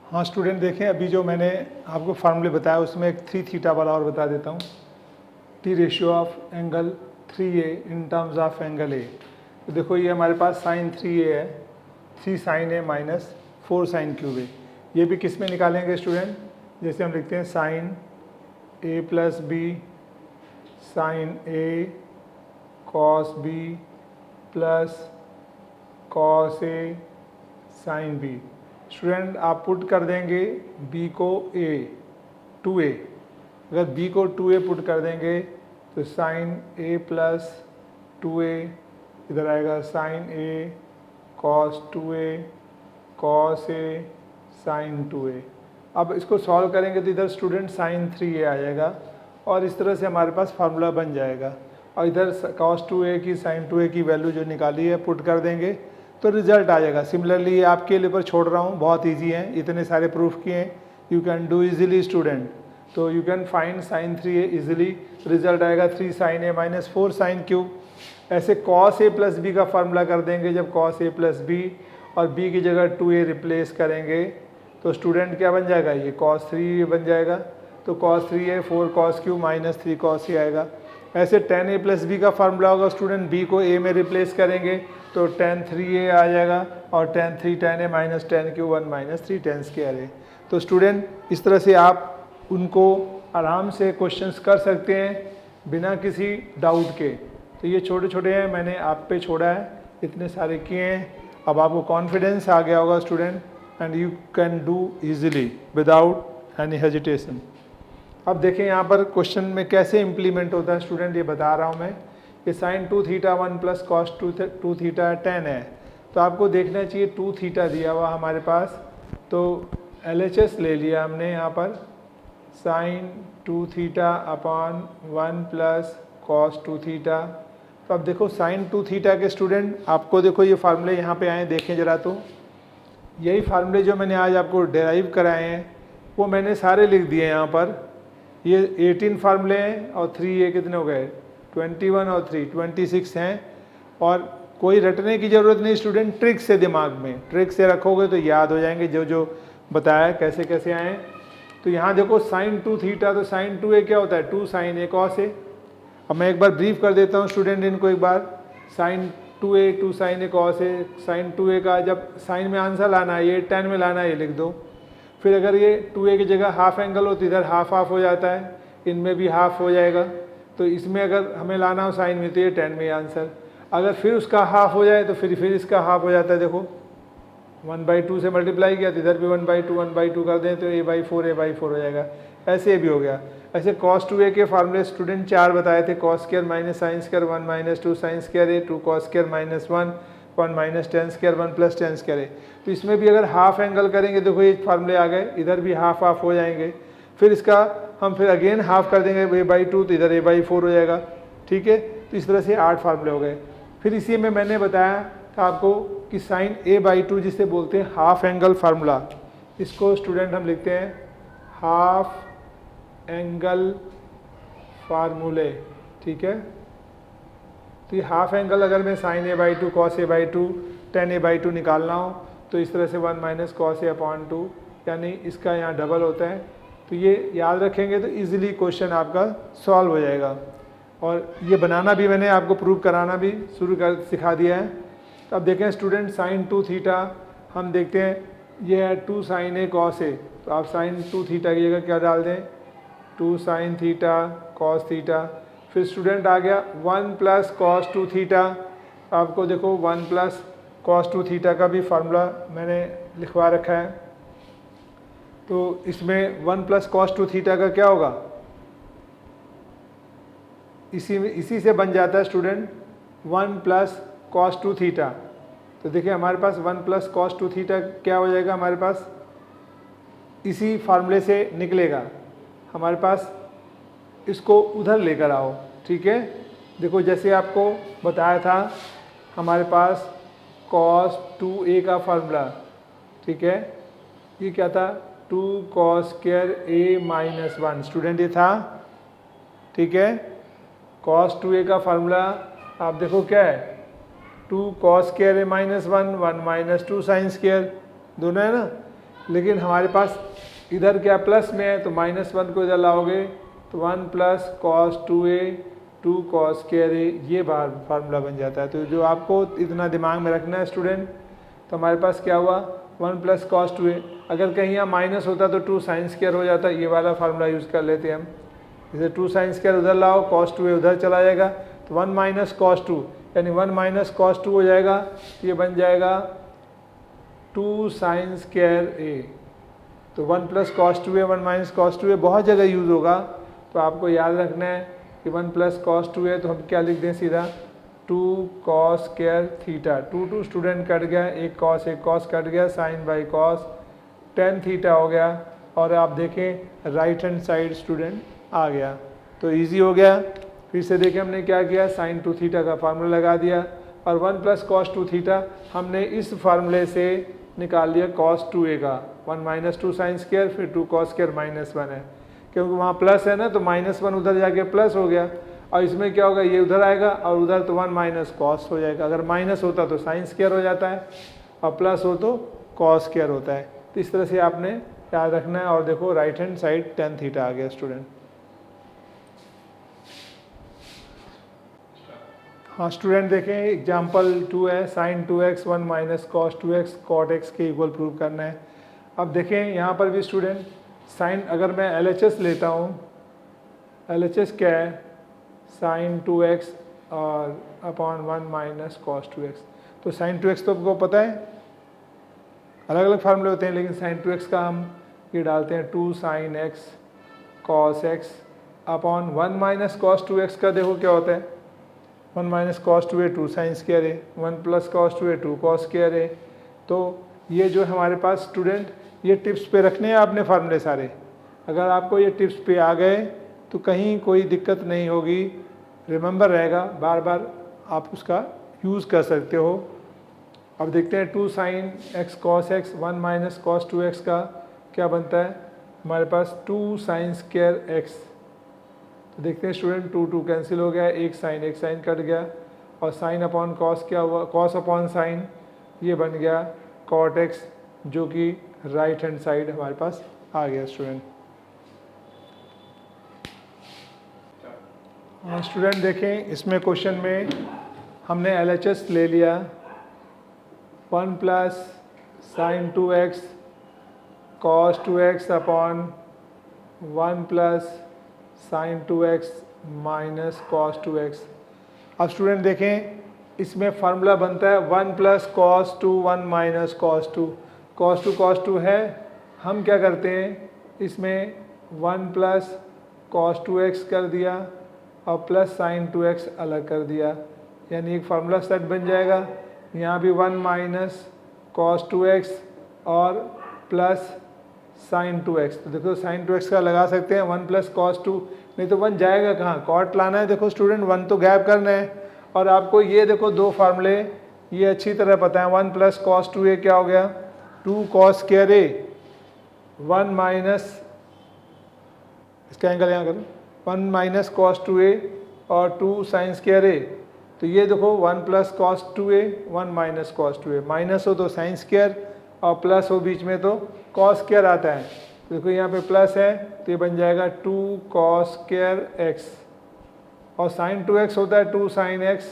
हाँ स्टूडेंट देखें, अभी जो मैंने आपको फार्मूले बताया उसमें एक 3 थीटा वाला और बता देता हूँ, T ratio of angle 3a in terms of angle ए। तो देखो ये हमारे पास साइन 3a है, 3 साइन ए माइनस 4 साइन क्यूब ए, ये भी किस में निकालेंगे स्टूडेंट, जैसे हम लिखते हैं sine a plus B sine a cos b plus cos a sine b। Student आप पुट कर देंगे b को a 2a, अगर b को 2a पुट कर देंगे तो साइन a प्लस 2a, इधर आएगा sine a cos 2a cos a sine 2a। अब इसको सॉल्व करेंगे तो इधर स्टूडेंट साइन 3a आ जाएगा, और इस तरह से हमारे पास फार्मूला बन जाएगा, और इधर कॉस 2a की साइन 2a की वैल्यू जो निकाली है पुट कर देंगे तो रिजल्ट आ जाएगा। सिमिलरली ये आपके लिए पर छोड़ रहा हूँ, बहुत इजी है, इतने सारे प्रूफ किए हैं, you can do easily student. तो you can find sine 3a easily, result आएगा 3 sine a minus 4 sine cube. ऐसे कॉस a प्लस बी का फार्मूला कर देंगे, जब कॉस a प्लस बी और b की जगह 2a रिप्लेस करेंगे तो स्टूडेंट क्या बन जाएगा, ये कॉस 3a बन जाएगा, तो cos 3a 4 cos cube minus 3 cos a आएगा। ऐसे 10a प्लस बी का फार्मूला होगा स्टूडेंट, b को a में रिप्लेस करेंगे तो 10 3a आ जाएगा, और 10 3 10a minus 10 cube 1 minus 3 10 square a। तो स्टूडेंट इस तरह से आप उनको आराम से क्वेश्चंस कर सकते हैं बिना किसी डाउट के। तो ये छोटे छोटे हैं, मैंने आप पे छोड़ा है, इतने सारे किए हैं, अब आपको कॉन्फिडेंस आ गया होगा student, and you can do easily without any hesitation. अब देखें यहाँ पर क्वेश्चन में कैसे इम्प्लीमेंट होता है स्टूडेंट, ये बता रहा हूँ मैं ये sine 2 theta 1 plus cos 2 theta 10 है, तो आपको देखना चाहिए 2 थीटा दिया हुआ हमारे पास, तो LHS ले लिया हमने यहाँ पर sine 2 theta upon 1 plus cos 2 theta. तो अब देखो साइन 2 थीटा के स्टूडेंट, आपको देखो ये फार्मूले यहाँ पे आए, देखें ज़रा, तो यही फार्मूले जो मैंने आज आपको डेराइव कराए हैं वो मैंने सारे लिख दिए यहाँ पर। ये 18 फार्मूले हैं और 3 ये कितने हो गए, 21 और 3 26 हैं। और कोई रटने की ज़रूरत नहीं स्टूडेंट, ट्रिक से दिमाग में, ट्रिक से रखोगे तो याद हो जाएंगे जो जो बताया कैसे कैसे आए। तो यहाँ देखो साइन 2 थीटा, तो साइन 2a क्या होता है, 2 साइन a कॉस a। अब मैं एक बार ब्रीफ कर देता हूँ स्टूडेंट इनको एक बार। Sine 2a 2 sine a cos a, sine 2a का जब साइन में आंसर लाना है, ये tan में लाना है, ये लिख दो। फिर अगर ये 2a की जगह हाफ एंगल हो तो इधर हाफ हाफ हो जाता है, इनमें भी हाफ हो जाएगा। तो इसमें अगर हमें लाना हो साइन में तो ये tan में आंसर। अगर फिर उसका हाफ हो जाए तो फिर इसका हाफ हो जाता है। देखो 1/2 से मल्टीप्लाई किया तो इधर भी 1/2 कर दें तो a/4 हो जाएगा। ऐसे भी हो गया। ऐसे cos 2a के फार्मूले स्टूडेंट 4 बताए थे, cos square minus sine square 1 minus 2 sine square a, 2 cos square minus 1 minus tan square 1 plus tan square a। तो इसमें भी अगर हाफ एंगल करेंगे, देखो ये फार्मूले आ गए, इधर भी हाफ हाफ हो जाएंगे। फिर इसका हम फिर अगेन हाफ कर देंगे a/2 तो इधर a/4 हो जाएगा। ठीक है, तो इस तरह से 8 फार्मूले हो गए। फिर इसी में मैंने बताया था आपको कि साइन a/2 जिसे बोलते हैं हाफ एंगल फार्मूला, इसको स्टूडेंट हम लिखते हैं हाफ एंगल फार्मूले। ठीक है, तो ये हाफ एंगल अगर मैं sign a/2 cos a/2 tan a/2 निकालना हो तो इस तरह से 1 माइनस कॉस a/2, यानी इसका यहाँ डबल होता है। तो ये याद रखेंगे तो इजीली क्वेश्चन आपका सॉल्व हो जाएगा। और ये बनाना भी मैंने आपको प्रूव कराना भी शुरू कर सिखा दिया है। तो अब देखें स्टूडेंट साइन 2 थीटा हम देखते हैं ये है 2 साइन a कॉस a, तो आप साइन 2 थीटा की जगह क्या डाल दें, 2 साइन थीटा कॉस थीटा। फिर स्टूडेंट आ गया 1 प्लस कॉस 2 थीटा। आपको देखो 1 प्लस कॉस 2 थीटा का भी फार्मूला मैंने लिखवा रखा है। तो इसमें 1 प्लस कॉस 2 थीटा का क्या होगा, इसी से बन जाता है स्टूडेंट 1 प्लस कॉस 2 थीटा। तो देखिए हमारे पास 1 प्लस कॉस 2 थीटा क्या हो जाएगा, हमारे पास इसी फार्मूले से निकलेगा। हमारे पास इसको उधर लेकर आओ। ठीक है, देखो जैसे आपको बताया था हमारे पास cos 2a का फार्मूला। ठीक है, ये क्या था, 2 cos square a minus 1 student ये था। ठीक है, cos 2a का फार्मूला आप देखो क्या है, 2 cos square a minus 1 minus 2 sine square, दोनों है ना। लेकिन हमारे पास इधर क्या प्लस में है तो -1 को इधर लाओगे तो 1 plus cos 2a 2 cos square a, ये बार फार्मूला बन जाता है। तो जो आपको इतना दिमाग में रखना है स्टूडेंट, तो हमारे पास क्या हुआ 1 प्लस कॉस 2a, अगर कहीं यहाँ माइनस होता तो 2 साइन स्क्वायर हो जाता, ये वाला फार्मूला यूज़ कर लेते हैं हम। जैसे 2 साइन स्क्वायर उधर लाओ, cos 2a उधर चला जाएगा तो 1 माइनस कॉस 2, यानी 1 माइनस कॉस 2 हो जाएगा, ये बन जाएगा 2 साइन स्क्वायर a। तो 1 plus cos 2a 1 minus cos 2a बहुत जगह यूज़ होगा, तो आपको याद रखना है कि 1 प्लस कॉस 2a तो हम क्या लिख दें सीधा 2 cos square theta. 2 student cut गया, एक कॉस कट गया, sine by cos tan theta हो गया। और आप देखें राइट हैंड साइड स्टूडेंट आ गया, तो इजी हो गया। फिर से देखें हमने क्या किया, साइन 2 थीटा का फार्मूला लगा दिया और 1 प्लस कॉस 2 थीटा हमने इस फार्मूले से निकाल लिया cos 2a का, 1 माइनस 2 साइन स्क्वायर फिर 2 cos स्क्वायर माइनस 1 है, क्योंकि वहाँ प्लस है ना तो -1 उधर जाके प्लस हो गया। और इसमें क्या होगा, ये उधर आएगा और उधर तो 1 माइनस कॉस हो जाएगा। अगर माइनस होता तो साइन स्क्वायर हो जाता है और प्लस हो तो कॉस स्क्वायर होता है। तो इस तरह से आपने याद रखना है। और देखो right hand side tan theta आ गया स्टूडेंट। हाँ स्टूडेंट देखें एग्जाम्पल 2 है, sine 2x 1 minus cos 2x cot x के इक्वल प्रूव करना है। अब देखें यहाँ पर भी स्टूडेंट साइन, अगर मैं LHS लेता हूँ, LHS क्या है, साइन 2x और अपॉन 1 माइनस कॉस 2x। तो साइन 2x तो आपको पता है, अलग अलग फार्मूले होते हैं, लेकिन साइन 2x का हम ये डालते हैं 2 sine x cos x upon 1 minus cos 2x का देखो क्या होता है 1 minus cos 2a 2 sine square A, 1 plus cos 2a 2 cos square A. तो ये जो हमारे पास स्टूडेंट, ये टिप्स पे रखने हैं आपने फार्मूले सारे। अगर आपको ये टिप्स पे आ गए तो कहीं कोई दिक्कत नहीं होगी, रिमेंबर रहेगा, बार बार आप उसका यूज़ कर सकते हो। अब देखते हैं 2 sine x cos x 1 minus cos 2x का क्या बनता है हमारे पास 2 साइन स्क्वायर एक्स। तो देखते हैं स्टूडेंट 2 2 कैंसिल हो गया, एक साइन कट गया और साइन अपॉन कॉस क्या हुआ, कॉस अपॉन साइन, ये बन गया कॉट एक्स, जो कि राइट हैंड साइड हमारे पास आ गया स्टूडेंट। स्टूडेंट देखें इसमें क्वेश्चन में हमने LHS ले लिया 1 plus sign 2x cos 2x upon 1 plus sign 2x minus cos 2x। अब स्टूडेंट देखें इसमें फार्मूला बनता है 1 plus cos 2 1 minus cos 2। Cos 2 है, हम क्या करते हैं इसमें 1 प्लस कॉस 2x कर दिया और प्लस साइन 2x अलग कर दिया, यानी एक फार्मूला सेट बन जाएगा। यहाँ भी 1 माइनस कॉस 2x और प्लस साइन 2x। तो देखो साइन 2x का लगा सकते हैं 1 प्लस कॉस 2, नहीं तो 1 जाएगा कहाँ, कॉट लाना है। देखो स्टूडेंट 1 तो गैप करना है, और आपको ये देखो दो फार्मूले ये अच्छी तरह पता है। 1 प्लस कॉस 2a क्या हो गया 2 कॉस स्क्वायर ए, 1 माइनस इसका एंगल यहाँ करो 1 माइनस कॉस 2a और 2 साइन स्क्वायर ए। तो ये देखो 1 plus cos 2a 1 minus cos 2a, minus हो तो साइन स्क्वायर और प्लस हो बीच में तो कॉस स्क्वायर आता है। तो देखो यहाँ पे प्लस है तो ये बन जाएगा 2 कॉस स्क्वायर एक्स, और साइन 2x होता है 2 साइन x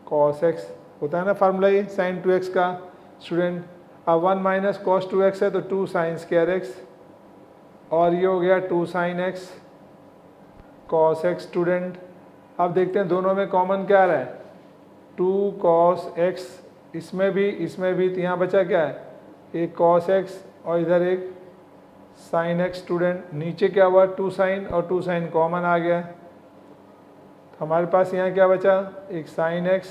कॉस x, होता है ना फार्मूला ये साइन 2x का स्टूडेंट। अब 1 माइनस कॉस 2x है तो 2 साइन स्क्वायर x, और ये हो गया 2 sine x cos x student. अब देखते हैं दोनों में कॉमन क्या आ रहा है 2 कॉस x, इसमें भी तो यहाँ बचा क्या है एक कॉस x और इधर एक साइन x स्टूडेंट। नीचे क्या हुआ 2 साइन और 2 साइन कॉमन आ गया, तो हमारे पास यहाँ क्या बचा एक साइन x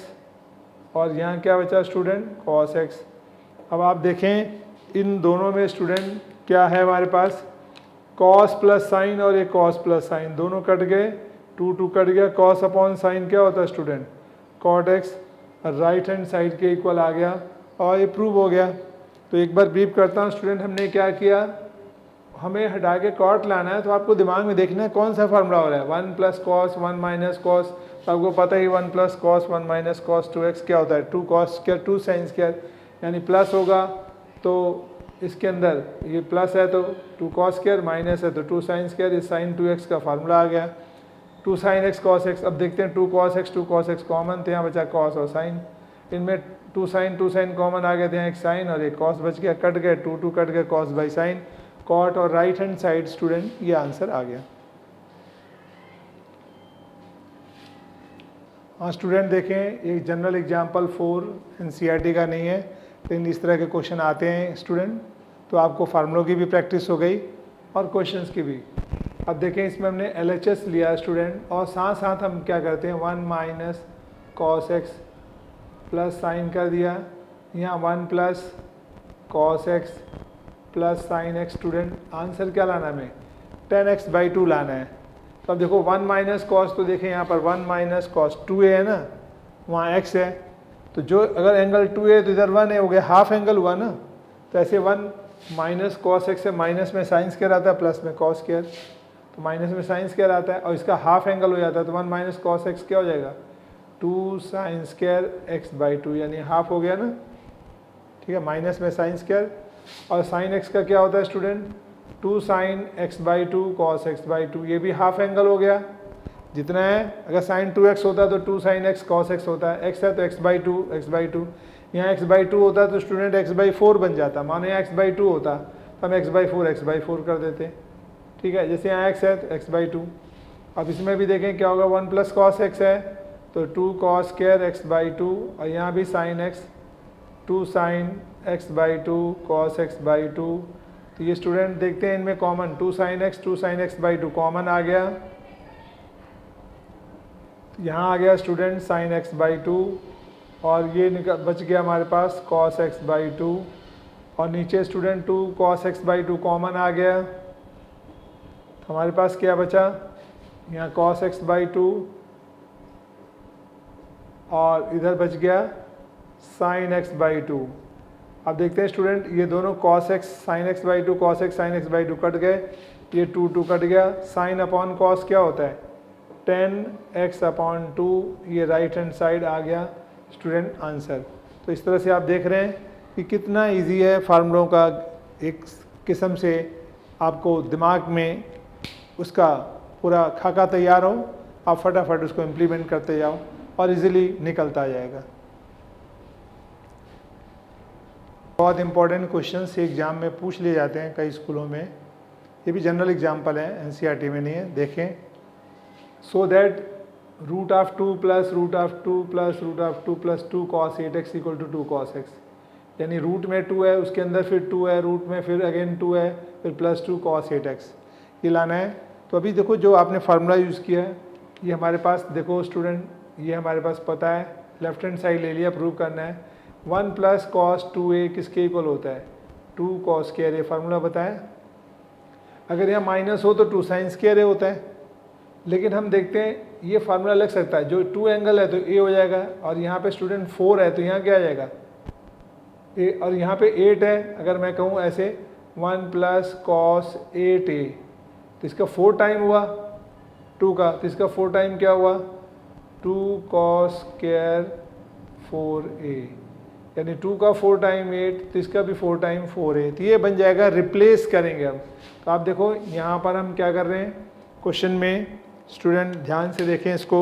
और यहाँ क्या बचा स्टूडेंट कॉस x। अब आप देखें इन दोनों में स्टूडेंट क्या है हमारे पास कॉस प्लस साइन और एक कॉस प्लस साइन, दोनों कट गए 2 2 कट गया। कॉस अपॉन साइन क्या होता है student cot x, right hand side के इक्वल आ गया और ये प्रूव हो गया। तो एक बार ब्रीफ करता हूँ स्टूडेंट, हमने क्या किया, हमें हटा के कॉट लाना है, तो आपको दिमाग में देखना है कौन सा फार्मूला हो रहा है 1 प्लस कॉस 1 माइनस कॉस। तो आपको पता ही 1 plus cos 1 minus cos 2x क्या होता है 2 कॉस स्क्वायर 2 साइन स्क्वायर, यानी प्लस होगा तो इसके अंदर ये प्लस है तो 2 कॉस स्क्वायर, माइनस है तो 2 साइन स्क्वायर, इस साइन 2x का फार्मूला आ गया 2 साइन x कॉस x। अब देखते हैं 2 कॉस x कॉमन, तो यहाँ बचा कॉस और साइन, इनमें 2 साइन कॉमन आ गए थे, यहाँ एक साइन और एक कॉस बच गया, कट गए 2 2 कट गए कॉस बाई साइन कॉट, और राइट हैंड साइड स्टूडेंट ये आंसर आ गया। हाँ स्टूडेंट देखें एक जनरल एग्जाम्पल 4 NCERT का नहीं है, लेकिन इस तरह के क्वेश्चन आते हैं स्टूडेंट, तो आपको फार्मूलों की भी प्रैक्टिस हो गई और क्वेश्चंस की भी। अब देखें इसमें हमने LHS लिया स्टूडेंट, और साथ साथ हम क्या करते हैं 1 minus cos x plus sign कर दिया, यहाँ 1 plus cos x plus sign x student. Answer क्या लाना है हमें 10x/2 लाना है। तो अब देखो 1 माइनस कॉस, तो देखें यहाँ पर 1 माइनस कॉस 2a है ना, वहाँ x है, तो जो अगर एंगल 2a तो इधर 1 है, हो गया हाफ एंगल हुआ ना। तो ऐसे 1 माइनस कॉस x है, माइनस में साइन स्क्वायर आता है प्लस में कॉस स्क्वायर, तो माइनस में साइन स्क्वायर आता है और इसका हाफ एंगल हो जाता है, तो 1 माइनस कॉस x क्या हो जाएगा 2 साइन स्क्वायर x/2, यानी हाफ हो गया ना, ठीक है, माइनस में साइन स्क्वायर, और साइन x का क्या होता है student 2 sine x/2 cos x/2, ये भी हाफ एंगल हो गया जितना है। अगर साइन 2x होता है तो 2 साइन x कॉस x होता है, x है तो x/2, यहाँ x/2 होता है तो स्टूडेंट x/4 बन जाता, मानो यहाँ x/2 होता तो हम x/4 कर देते, ठीक है, जैसे यहाँ x है तो x/2। अब इसमें भी देखें क्या होगा 1 प्लस कॉस x है तो 2 कॉस स्क्वायर x/2, और यहाँ भी sign x 2 sine x/2 cos x/2। तो ये स्टूडेंट देखते हैं इनमें common 2 sine x 2 sine x/2 common आ गया, यहाँ आ गया student sine X by two, और ये बच गया हमारे पास कॉस एक्स बाई टू, और नीचे student 2 cos X by two common आ गया, तो हमारे पास क्या बचा, यहाँ कॉस एक्स बाई टू और इधर बच गया साइन एक्स बाई टू। अब देखते हैं स्टूडेंट, ये दोनों cos x sign X by to, cos x sign X by to cut गए, ये 2 2 कट गया, साइन अपॉन कॉस क्या होता है 10x अपॉन 2, ये राइट हैंड साइड आ गया स्टूडेंट आंसर। तो इस तरह से आप देख रहे हैं कि कितना इजी है फार्मूलों का, एक किस्म से आपको दिमाग में उसका पूरा खाका तैयार हो, आप फटाफट उसको इम्प्लीमेंट करते जाओ और इजीली निकलता जाएगा। बहुत इंपॉर्टेंट क्वेश्चंस एग्जाम में पूछ लिए जाते हैं कई स्कूलों में, ये भी जनरल एग्जाम्पल है, एनसीईआरटी में नहीं है, देखें। So that root of 2 plus root of 2 plus root of 2 plus 2 cos 8x equal to 2 cos x, यानी रूट में 2 है, उसके अंदर फिर 2 है, रूट में फिर अगेन 2 है, फिर प्लस 2 कॉस 8x, ये लाना है। तो अभी देखो जो आपने फार्मूला यूज़ किया है, ये हमारे पास देखो स्टूडेंट, ये हमारे पास पता है, लेफ्ट हैंड साइड ले लिया, प्रूव करना है। 1 प्लस कॉस 2a किसके इक्वल होता है 2 कॉस स्क्वायर ए, फार्मूला बताया। अगर यहाँ माइनस हो तो 2 साइन स्क्वायर ए होता है, लेकिन हम देखते हैं ये फार्मूला लग सकता है, जो 2 एंगल है तो a हो जाएगा, और यहाँ पे स्टूडेंट 4 है तो यहाँ क्या आ जाएगा a, और यहाँ पे 8 है, अगर मैं कहूँ ऐसे 1 प्लस कॉस 8a, तो इसका 4 टाइम हुआ 2 का, तो इसका 4 टाइम क्या हुआ 2 कॉस स्क्वायर 4a, यानी 2 का 4 टाइम 8, तो इसका भी 4 टाइम 4a, तो ये बन जाएगा, रिप्लेस करेंगे हम। तो आप देखो यहाँ पर हम क्या कर रहे हैं क्वेश्चन में, स्टूडेंट ध्यान से देखें इसको,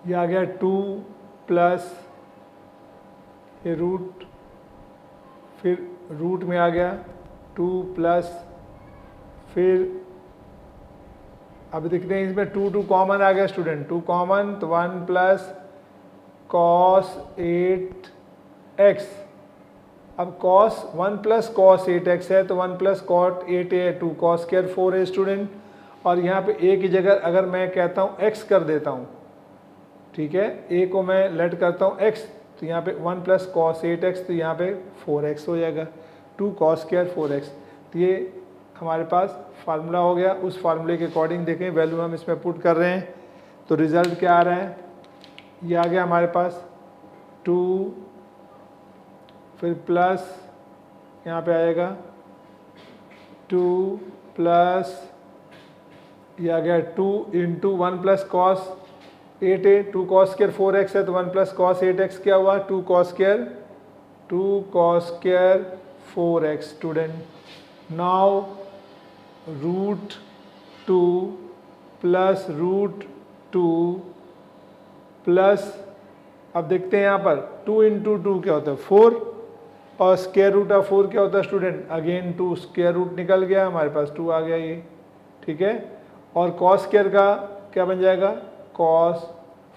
ये आ गया 2 प्लस ये रूट, फिर रूट में आ गया 2 प्लस, फिर अब देखते हैं इसमें 2 2 कॉमन आ गया स्टूडेंट, 2 कॉमन, तो 1 प्लस कॉस 8x, अब कॉस 1 प्लस कॉस 8x है तो 1 प्लस कॉट 8a है, 2 कॉस स्क्वायर 4 है स्टूडेंट, और यहाँ पे a की जगह अगर मैं कहता हूँ x कर देता हूँ, ठीक है, a को मैं लेट करता हूँ x, तो यहाँ पे 1 प्लस कॉस 8x, तो यहाँ पे 4x हो जाएगा, 2 कॉस स्क्वायर 4x। तो ये हमारे पास फार्मूला हो गया, उस फार्मूले के अकॉर्डिंग देखें वैल्यू हम इसमें पुट कर रहे हैं, तो रिज़ल्ट क्या आ रहा है, ये आ गया हमारे पास 2, फिर प्लस यहाँ पे आएगा 2 प्लस, ये आ गया 2 into 1 plus cos 8a, 2 cos square 4x है तो 1 प्लस कॉस 8x क्या हुआ 2 cos square 4x student. Now root 2 plus root 2 plus, अब देखते हैं यहाँ पर 2 इंटू 2 क्या होता है 4, और स्क्वायर रूट ऑफ 4 क्या होता है स्टूडेंट, अगेन 2, स्क्वायर रूट निकल गया हमारे पास 2 आ गया ये, ठीक है, और कॉस स्क्वायर का क्या बन जाएगा कॉस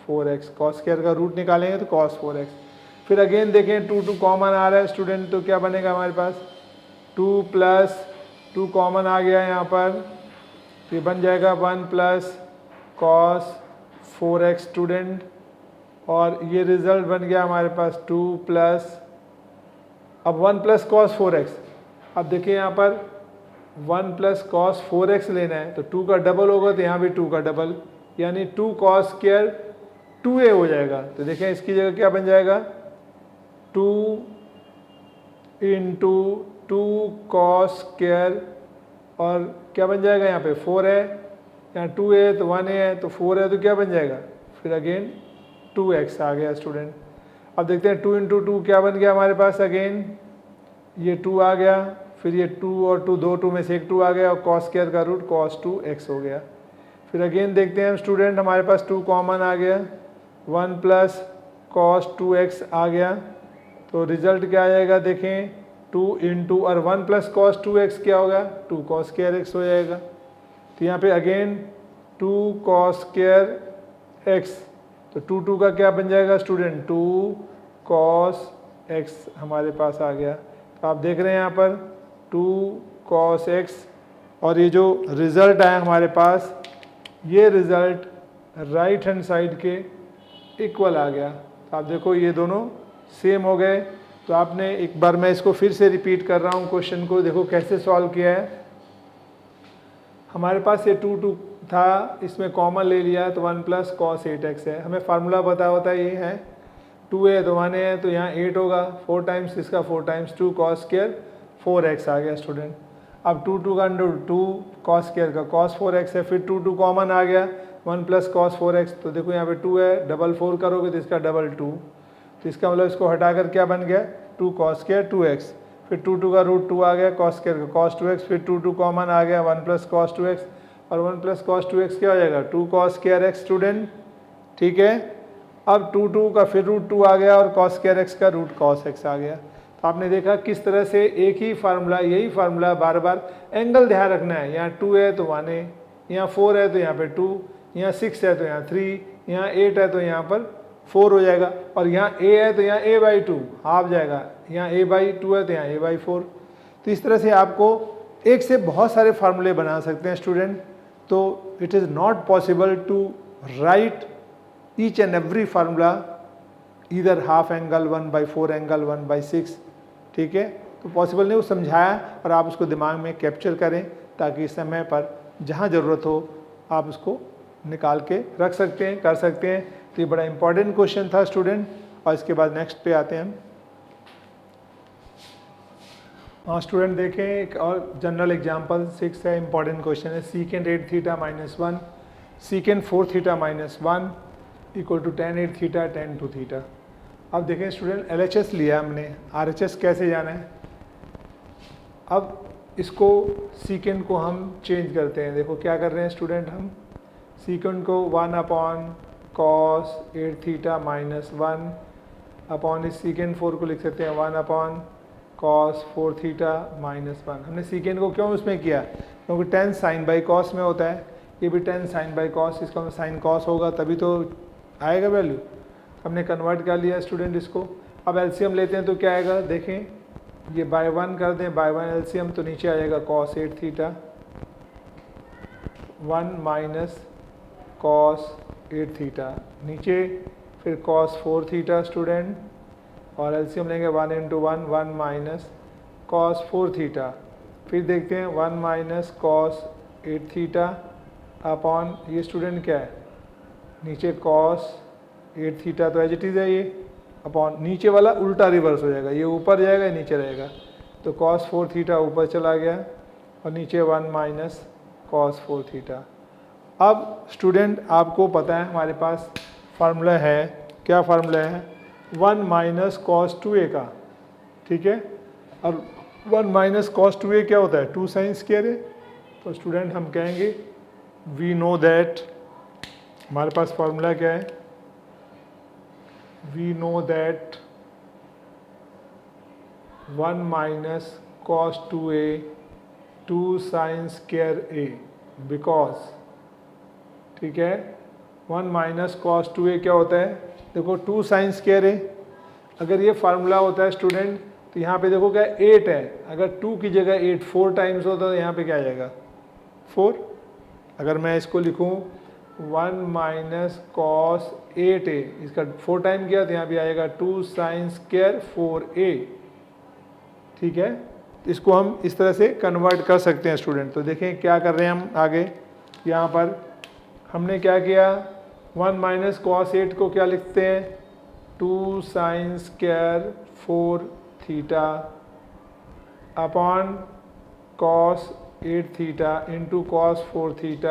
4x, कॉस स्क्वायर का रूट निकालेंगे तो कॉस 4x, फिर अगेन देखें 2 2 कॉमन आ रहा है स्टूडेंट, तो क्या बनेगा हमारे पास 2 प्लस 2 कॉमन आ गया यहाँ पर, तो ये बन जाएगा 1 प्लस कॉस 4x स्टूडेंट, और ये रिजल्ट बन गया हमारे पास 2 प्लस, अब 1 प्लस कॉस 4x, अब देखिए यहाँ पर 1 प्लस कॉस 4x लेना है तो 2 का डबल होगा, तो यहाँ भी 2 का डबल, यानी 2 कॉस स्क्वायर 2a हो जाएगा, तो देखें इसकी जगह क्या बन जाएगा 2 इंटू 2 कॉस स्क्वायर, और क्या बन जाएगा यहाँ पे 4 है, यहाँ 2a है तो 1a है, तो 4 है तो क्या बन जाएगा फिर अगेन 2x आ गया स्टूडेंट। अब देखते हैं 2 इंटू 2 क्या बन गया हमारे पास, अगेन ये 2 आ गया, फिर ये 2 और 2, 2 में से एक 2 आ गया, और कॉस स्क्वायर का रूट कॉस 2x हो गया। फिर अगेन देखते हैं स्टूडेंट हमारे पास 2 कॉमन आ गया, 1 प्लस कॉस 2x आ गया, तो रिजल्ट क्या आ जाएगा देखें 2 इंटू, और 1 प्लस कॉस 2x क्या होगा 2 कॉस स्क्वायर x हो जाएगा, तो यहाँ पे अगेन 2 कॉस स्क्वायर x, तो 2 2 का क्या बन जाएगा स्टूडेंट 2 कॉस x हमारे पास आ गया। तो आप देख रहे हैं यहाँ पर 2 कॉस x, और ये जो रिज़ल्ट आया हमारे पास, ये रिज़ल्ट राइट हैंड साइड के इक्वल आ गया। तो आप देखो ये दोनों सेम हो गए। तो आपने एक बार मैं इसको फिर से रिपीट कर रहा हूँ क्वेश्चन को, देखो कैसे सॉल्व किया है। हमारे पास ये 2 था, इसमें कॉमन ले लिया तो 1 + cos 8x है। हमें फार्मूला पता होता है ये है 2 है तो 1 है, तो यहाँ 8 होगा, 4 टाइम्स इसका 4 टाइम्स 2 cos स्क्वायर 4x आ गया स्टूडेंट। अब 2 का अंडर 2 cos स्क्वायर का cos 4x है, फिर 2 कॉमन आ गया 1 + cos 4x। तो देखो यहाँ पे 2 है, डबल 4 करोगे तो इसका डबल 2, तो इसका मतलब इसको हटाकर क्या बन गया 2 cos स्क्वायर 2x। फिर 2 का रूट 2 आ गया cos स्क्वायर का cos 2x, फिर 2 कॉमन आ गया 1 + cos 2x, और 1 + cos 2x क्या हो जाएगा 2 cos स्क्वायर x स्टूडेंट। ठीक है, अब 2 का फिर रूट 2 आ गया और cos स्क्वायर x का रूट cos x आ गया। तो आपने देखा किस तरह से एक ही फार्मूला, यही फार्मूला बार बार, एंगल ध्यान रखना है, यहाँ 2 है तो 1 है, यहाँ 4 है तो यहाँ पे 2, यहाँ 6 है तो यहाँ 3, यहाँ 8 है तो यहाँ पर 4 हो जाएगा, और यहाँ a है तो यहाँ a/2 हाफ जाएगा, यहाँ a/2 है तो यहाँ a/4। तो इस तरह से आपको एक से बहुत सारे फार्मूले बना सकते हैं स्टूडेंट। तो it is not possible to write each and every formula either half angle 1/4 angle 1/6। ठीक है, तो पॉसिबल नहीं, वो समझाया और आप उसको दिमाग में कैप्चर करें ताकि समय पर जहाँ ज़रूरत हो आप उसको निकाल के रख सकते हैं, कर सकते हैं। तो ये बड़ा इंपॉर्टेंट क्वेश्चन था स्टूडेंट। और इसके बाद नेक्स्ट पे आते हैं हम। हाँ स्टूडेंट देखें, एक और जनरल एग्जांपल 6 है, इंपॉर्टेंट क्वेश्चन है। Secant 8θ - 1 secant 4θ - 1 = tan 8θ tan 2θ। अब देखें स्टूडेंट, LHS लिया हमने, RHS कैसे जाना है। अब इसको सीकेंट को हम चेंज करते हैं। देखो क्या कर रहे हैं स्टूडेंट, हम सीकेंट को 1/cos 8θ - 1 अपॉन इस सीकेंट 4 को लिख सकते हैं 1/cos 4θ - 1। हमने सीकेंट को क्यों उसमें किया, क्योंकि tan sin/cos में होता है, ये भी tan sin/cos, इसका sin cos होगा तभी तो आएगा वैल्यू। हमने कन्वर्ट कर लिया स्टूडेंट इसको। अब एलसीएम लेते हैं तो क्या आएगा, देखें ये बाय 1 कर दें, बाय 1 एलसीएम, तो नीचे आ जाएगा cos 8θ 1 - cos 8θ, नीचे फिर cos 4θ स्टूडेंट, और एलसीएम लेंगे 1 × 1 1 - cos 4θ। फिर देखते हैं 1 - cos 8θ अपॉन ये स्टूडेंट क्या है, नीचे cos 8θ, तो एज इट इज़ है ये, अपॉन नीचे वाला उल्टा रिवर्स हो जाएगा, ये ऊपर जाएगा ये नीचे रहेगा, तो cos 4θ ऊपर चला गया और नीचे 1 - cos 4θ। अब स्टूडेंट आपको पता है हमारे पास फार्मूला है, क्या फार्मूला है 1 - cos 2a का। ठीक है, और 1 - cos 2a क्या होता है 2 sin स्क्वायर है। तो स्टूडेंट हम कहेंगे वी नो दैट, हमारे पास फार्मूला क्या है, we know that 1 - cos 2a 2 sin square a, because, ठीक है 1 - cos 2a क्या होता है, देखो 2 sin स्क्वायर a, अगर ये फार्मूला होता है स्टूडेंट तो यहाँ पे देखो क्या 8 है, अगर 2 की जगह 8 4 टाइम्स होता तो यहाँ पे क्या आ जाएगा 4। अगर मैं इसको लिखूँ 1 - cos 8a, इसका 4 टाइम किया तो यहाँ भी आएगा 2 sin स्क्वायर 4a। ठीक है, इसको हम इस तरह से कन्वर्ट कर सकते हैं स्टूडेंट। तो देखें क्या कर रहे हैं हम आगे, यहाँ पर हमने क्या किया 1 - cos 8 को क्या लिखते हैं 2 sin square 4θ upon cos 8θ into cos 4θ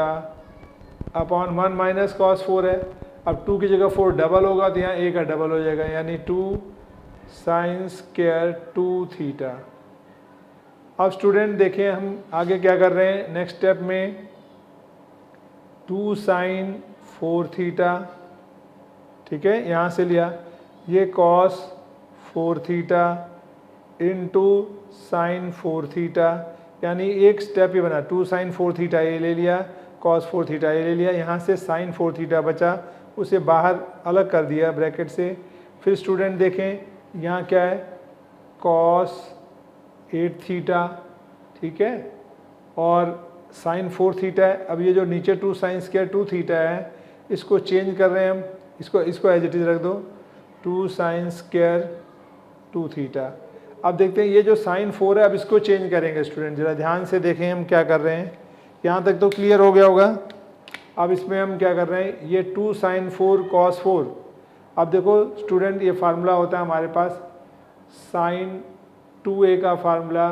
upon 1 - cos 4 है। अब 2 की जगह 4 डबल होगा तो यहाँ a का डबल हो जाएगा, यानी 2 sin स्क्वायर 2θ। अब स्टूडेंट देखें हम आगे क्या कर रहे हैं, नेक्स्ट स्टेप में 2 sin 4θ, ठीक है यहाँ से लिया, ये cos 4θ इंटू sin 4θ, यानी एक स्टेप ही बना 2 sin 4θ ये ले लिया, cos 4θ ये ले लिया, यहाँ से sin 4θ बचा, उसे बाहर अलग कर दिया ब्रैकेट से। फिर स्टूडेंट देखें यहाँ क्या है cos 8θ, ठीक है, और sin 4θ है। अब ये जो नीचे 2 sin स्क्वायर 2θ है, इसको चेंज कर रहे हैं हम, इसको एज इट इज़ रख दो 2 साइन स्क्वायर 2 थीटा। अब देखते हैं ये जो साइन 4 है, अब इसको चेंज करेंगे स्टूडेंट, ज़रा ध्यान से देखें हम क्या कर रहे हैं। यहाँ तक तो क्लियर हो गया होगा। अब इसमें हम क्या कर रहे हैं, ये 2 साइन 4 कॉस 4। अब देखो स्टूडेंट, ये फार्मूला होता है हमारे पास साइन 2a का formula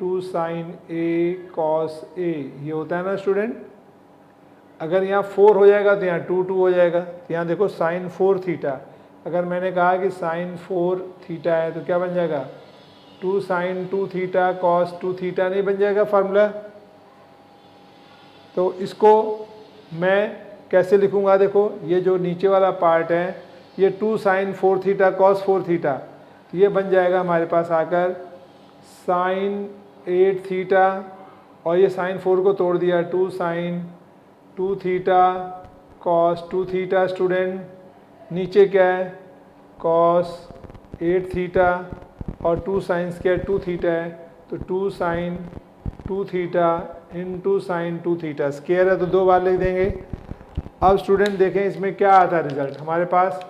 2 sine a cos a, ये होता है ना स्टूडेंट। अगर यहाँ 4 हो जाएगा तो यहाँ 2 हो जाएगा। तो यहाँ देखो साइन 4 थीटा, अगर मैंने कहा कि साइन 4 थीटा है तो क्या बन जाएगा 2 साइन 2 थीटा कॉस 2 थीटा, नहीं बन जाएगा फार्मूला। तो इसको मैं कैसे लिखूंगा, देखो ये जो नीचे वाला पार्ट है ये 2 साइन 4 थीटा कॉस 4 थीटा, तो ये बन जाएगा हमारे पास आकर साइन 8 थीटा, और ये साइन 4 को तोड़ दिया 2 sine 2 theta cos 2 theta. Student नीचे क्या है कॉस 8 थीटा और 2 साइन स्क्वायर 2 थीटा है, तो 2 sine 2 theta into sine 2 theta, square है तो 2 बार लिख देंगे। अब स्टूडेंट देखें इसमें क्या आता है रिजल्ट हमारे पास,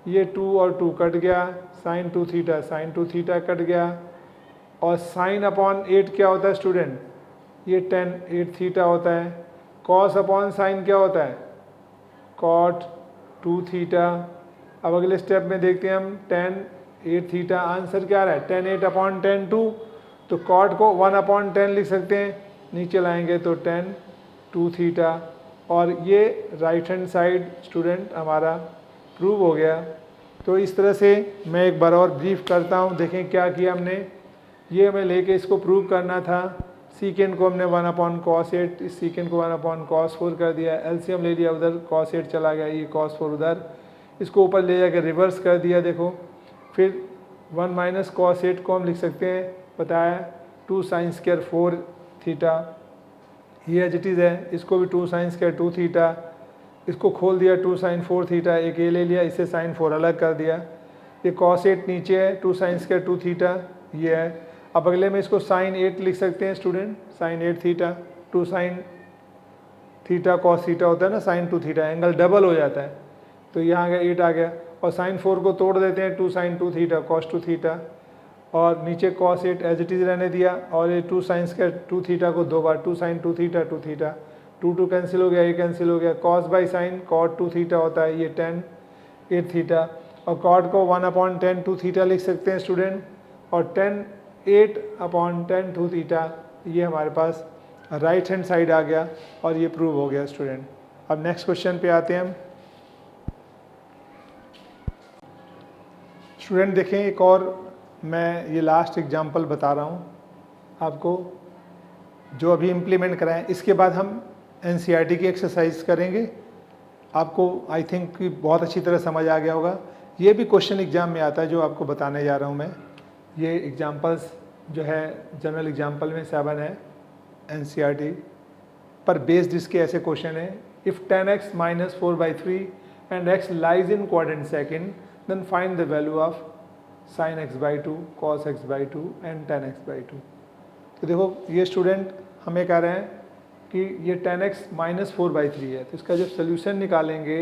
ये 2 और 2 कट गया, sine 2 theta sine 2 theta cut गया, और साइन अपॉन 8 क्या होता है स्टूडेंट, ये 10 8 थीटा होता है। कॉस अपॉन साइन क्या होता है कॉट 2 थीटा। अब अगले स्टेप में देखते हैं हम 10 8 थीटा, आंसर क्या आ रहा है 10 8 अपॉन 10 2, तो कॉट को 1 अपॉन 10 लिख सकते हैं, नीचे लाएंगे तो 10 2 थीटा, और ये राइट हैंड साइड स्टूडेंट हमारा प्रूव हो गया। तो इस तरह से मैं एक बार और ब्रीफ करता हूँ, देखें क्या किया हमने। ये हमें लेके इसको प्रूव करना था, सीकेंड को हमने 1 अपॉन कॉस 8, इस सीकेंड को 1 अपॉन कॉस 4 कर दिया, एलसीएम ले लिया, उधर कॉस 8 चला गया, ये कॉस 4 उधर, इसको ऊपर ले जाकर रिवर्स कर दिया। देखो फिर 1 माइनस कॉस 8 को हम लिख सकते हैं, बताया 2 साइन स्क्वायर 4 थीटा, ये एज इट इज़ है, इसको भी 2 साइन स्क्वायर 2 थीटा, इसको खोल दिया 2 साइन 4 थीटा, एक ये ले लिया, इससे साइन 4 अलग कर दिया, ये कॉस 8 नीचे है, 2 साइन स्क्वायर 2 थीटा ये है। अब अगले में इसको साइन 8 लिख सकते हैं student, sine 8 theta, 2 sine theta cos theta होता है ना, साइन 2 थीटा, एंगल डबल हो जाता है, तो यहाँ आ गया 8 आ गया, और साइन 4 को तोड़ देते हैं 2 साइन 2 थीटा कॉस 2 थीटा, और नीचे कॉस 8 एज इट इज़ रहने दिया, और ये 2 साइन स्क्वायर 2 थीटा को 2 बार 2 साइन 2 थीटा 2 थीटा, 2 2 कैंसिल हो गया, ये कैंसिल हो गया, cos by sine cot 2 theta होता है, ये 10 8 थीटा, और कॉट को 1 अपॉन 10 2 थीटा लिख सकते हैं स्टूडेंट, और 10 8 अपॉन 10 2 थीटा, ये हमारे पास राइट हैंड साइड आ गया, और ये प्रूव हो गया स्टूडेंट। अब नेक्स्ट क्वेश्चन पे आते हैं हम। स्टूडेंट देखें, एक और मैं ये लास्ट एग्जांपल बता रहा हूँ आपको, जो अभी इम्प्लीमेंट कराएं, इसके बाद हम एनसीईआरटी की एक्सरसाइज करेंगे। आपको आई थिंक कि बहुत अच्छी तरह समझ आ गया होगा। ये भी क्वेश्चन एग्जाम में आता है जो आपको बताने जा रहा हूँ मैं। ये एग्जाम्पल्स जो है जनरल एग्जाम्पल में 7 है एनसीईआरटी पर बेस्ड, इसके ऐसे क्वेश्चन है, if 10x minus 4/3 and x lies in quadrant second, then find the value of sin x/2 cos x/2 and tan x/2। तो देखो ये स्टूडेंट हमें कह रहे हैं कि ये 10x माइनस 4/3 है, तो इसका जब सोल्यूशन निकालेंगे,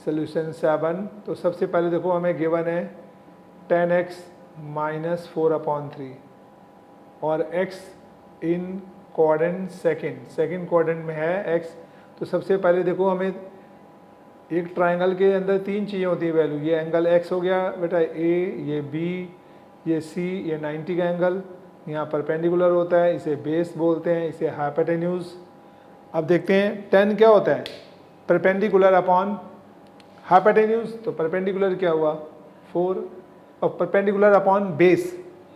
सोल्यूशन 7, तो सबसे पहले देखो हमें गिवन है 10x माइनस 4/3 और x in quadrant second quadrant में है x। तो सबसे पहले देखो हमें एक ट्राइंगल के अंदर 3 चीज़ें होती है वैल्यू, ये एंगल x हो गया बेटा a, ये b, ये c, ये 90 का एंगल यहाँ परपेंडिकुलर होता है, इसे बेस बोलते हैं, इसे हाइपोटेन्यूज। अब देखते हैं 10 क्या होता है परपेंडिकुलर अपॉन हाइपोटेन्यूज, तो परपेंडिकुलर क्या हुआ 4, और परपेंडिकुलर अपॉन बेस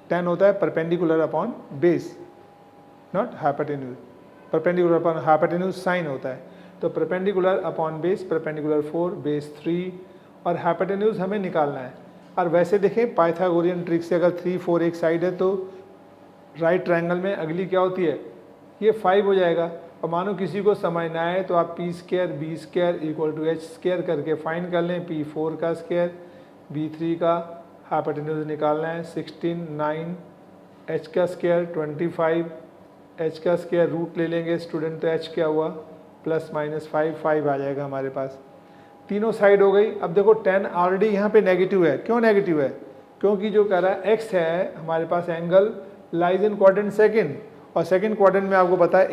10 होता है perpendicular upon base, not hypotenuse. Perpendicular upon hypotenuse sine होता है, तो perpendicular upon base, perpendicular 4 base 3, और हाइपोटेन्यूज हमें निकालना है। और वैसे देखें पाइथागोरियन ट्रिक से अगर 3 4 एक साइड है तो राइट ट्रायंगल में अगली क्या होती है, ये 5 हो जाएगा। और मानो किसी को समझना है तो आप p² b² equal to h² करके फाइंड कर लें, p4 का स्क्वायर b3 का हाइपोटेन्यूज निकालना है 16 9, h का स्क्वायर 25, h का स्क्वायर रूट ले लेंगे स्टूडेंट, तो h क्या हुआ प्लस माइनस 5 आ जाएगा हमारे पास। तीनों साइड हो गई। अब देखो 10 ऑलरेडी यहाँ पे नेगेटिव है। क्यों नेगेटिव है? क्योंकि जो कह रहा है एक्स है हमारे पास angle lies in quadrant second, और सेकंड क्वाड्रेंट में आपको पता है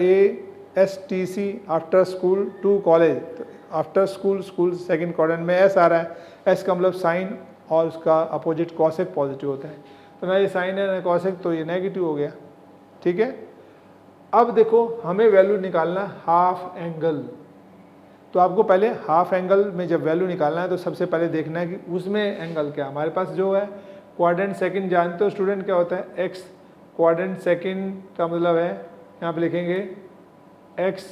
ASTC after school to college, तो after school school second quadrant में एस आ रहा है। एस का मतलब साइन और उसका अपोजिट कॉसेक पॉजिटिव होता है, तो ना ये साइन है ना कॉसेक, तो ये नेगेटिव हो गया। ठीक है, अब देखो हमें वैल्यू निकालना हाफ एंगल। तो आपको पहले हाफ एंगल में जब वैल्यू निकालना है तो सबसे पहले देखना है कि उसमें एंगल क्या हमारे पास जो है क्वाड्रेंट सेकंड। जानते हो स्टूडेंट क्या होता है? एक्स क्वाड्रेंट सेकंड का मतलब है, यहाँ पे लिखेंगे एक्स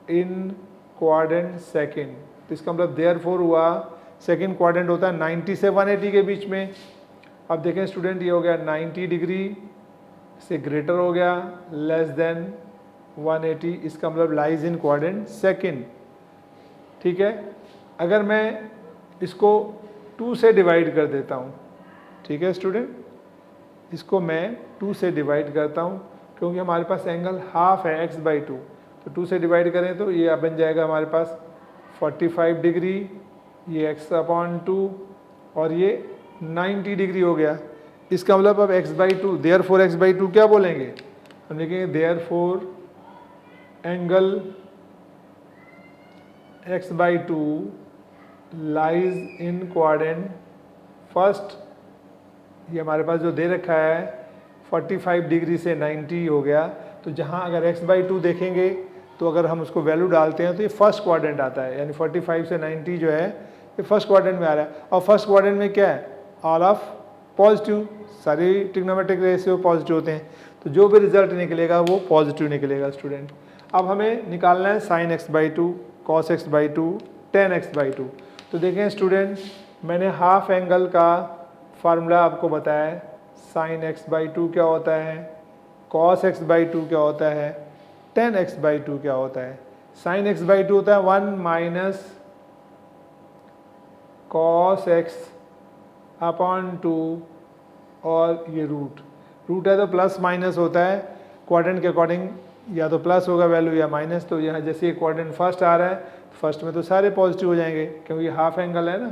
इन क्वाड्रेंट सेकंड, तो इसका मतलब देयरफॉर हुआ सेकंड क्वाड्रेंट होता है 90 से 180 के बीच में। अब देखें स्टूडेंट, ये हो गया 90 डिग्री से ग्रेटर हो गया, लेस देन 180, इसका मतलब लाइज इन क्वाड्रेंट सेकंड। ठीक है, अगर मैं इसको 2 से डिवाइड कर देता हूँ, ठीक है स्टूडेंट, इसको मैं 2 से डिवाइड करता हूँ क्योंकि हमारे पास एंगल हाफ है x/2, तो 2 से डिवाइड करें तो ये बन जाएगा हमारे पास 45 डिग्री, ये x/2 और ये 90 डिग्री हो गया। इसका मतलब अब x/2, देयरफॉर x/2 क्या बोलेंगे? हम लिखेंगे therefore angle x/2 lies in quadrant first. ये हमारे पास जो दे रखा है 45 डिग्री से 90 हो गया, तो जहाँ अगर x/2 देखेंगे तो अगर हम उसको वैल्यू डालते हैं तो ये फर्स्ट क्वाड्रेंट आता है, यानी 45 से 90 जो है ये फर्स्ट क्वाड्रेंट में आ रहा है। और फर्स्ट क्वाड्रेंट में क्या है? ऑल ऑफ पॉजिटिव, सारी ट्रिग्नोमेट्रिक रेशियो पॉजिटिव होते हैं, तो जो भी रिजल्ट निकलेगा वो पॉजिटिव निकलेगा स्टूडेंट। अब हमें निकालना है sign x/2, cos x/2, ten x/2। तो देखें स्टूडेंट, मैंने हाफ एंगल का फार्मूला आपको बताया है। साइन x/2 क्या होता है, कॉस x/2 क्या होता है, टेन x/2 क्या होता है। साइन x/2 होता है 1 माइनस कॉस x/2 और ये रूट है तो प्लस माइनस होता है क्वाड्रेंट के अकॉर्डिंग, या तो प्लस होगा वैल्यू या माइनस। तो यहाँ जैसे ये क्वाड्रेंट फर्स्ट आ रहा है, फर्स्ट में तो सारे पॉजिटिव हो जाएंगे क्योंकि हाफ एंगल है ना।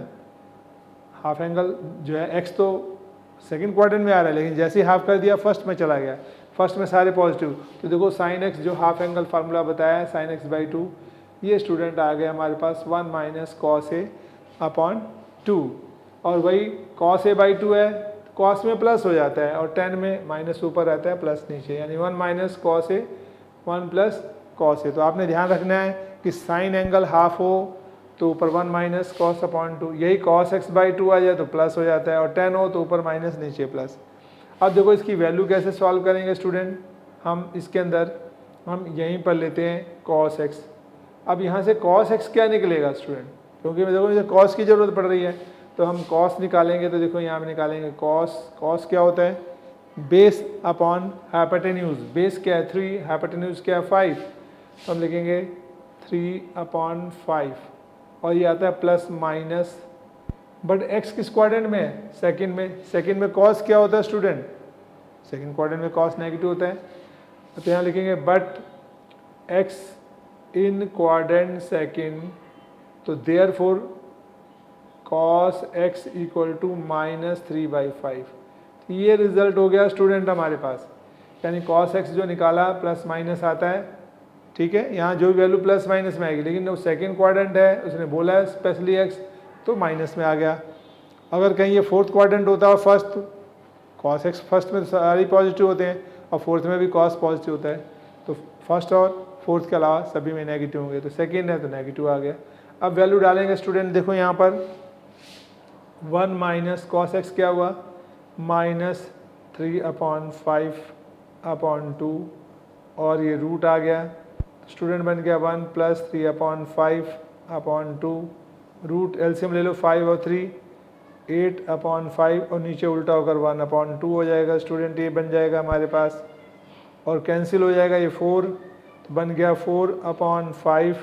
हाफ एंगल जो है एक्स तो सेकंड क्वाड्रेंट में आ रहा है, लेकिन जैसे ही हाफ कर दिया फर्स्ट में चला गया, फर्स्ट में सारे पॉजिटिव। तो देखो साइन एक्स जो हाफ एंगल फार्मूला बताया है साइन x/2, ये स्टूडेंट आ गया हमारे पास 1 माइनस कॉस a/2, और वही कॉस a/2 है, कॉस में प्लस हो जाता है और टेन में माइनस ऊपर रहता है प्लस नीचे, यानी 1 minus cos a 1 plus cos a। तो आपने ध्यान रखना है कि साइन एंगल हाफ हो तो ऊपर 1 माइनस cos/2, यही cos x/2 आ जाए तो प्लस हो जाता है, और 10 हो तो ऊपर माइनस नीचे प्लस। अब देखो इसकी वैल्यू कैसे सॉल्व करेंगे स्टूडेंट, हम इसके अंदर हम यहीं पर लेते हैं cos x। अब यहाँ से cos x क्या निकलेगा स्टूडेंट, क्योंकि देखो मुझे cos की ज़रूरत पड़ रही है, तो हम cos निकालेंगे। तो देखो यहाँ पे निकालेंगे cos क्या होता है, बेस अपॉन हाइपोटेन्यूज। बेस क्या है 3, हाइपोटेन्यूज क्या है 5, तो हम लिखेंगे 3/5, और ये आता है प्लस माइनस, बट x किस क्वाड्रेंट में है, सेकंड में। सेकंड में cos क्या होता है स्टूडेंट, सेकंड क्वाड्रेंट में cos नेगेटिव होता है, तो यहाँ लिखेंगे but x in quadrant second, तो therefore cos x equal to -3/5। ये रिजल्ट हो गया स्टूडेंट हमारे पास, यानी cos x जो निकाला प्लस माइनस आता है। ठीक है, यहाँ जो भी वैल्यू प्लस माइनस में आएगी, लेकिन वो सेकंड क्वाड्रेंट है, उसने बोला है स्पेशली x, तो माइनस में आ गया। अगर कहीं ये फोर्थ क्वाड्रेंट होता है फर्स्ट, cos x फर्स्ट में सारी पॉजिटिव होते हैं और फोर्थ में भी cos पॉजिटिव होता है, तो फर्स्ट और फोर्थ के अलावा सभी में नेगेटिव होंगे, तो सेकेंड है तो नेगेटिव आ गया। अब वैल्यू डालेंगे स्टूडेंट, देखो यहाँ पर 1 माइनस cos x क्या हुआ, -3/5/2, और ये रूट आ गया, स्टूडेंट बन गया 1 प्लस 3/5/2, रूट एलसीएम ले लो 5 और 3, 8/5, और नीचे उल्टा होकर 1/2 हो जाएगा स्टूडेंट, ये बन जाएगा हमारे पास, और कैंसिल हो जाएगा ये 4, तो बन गया 4/5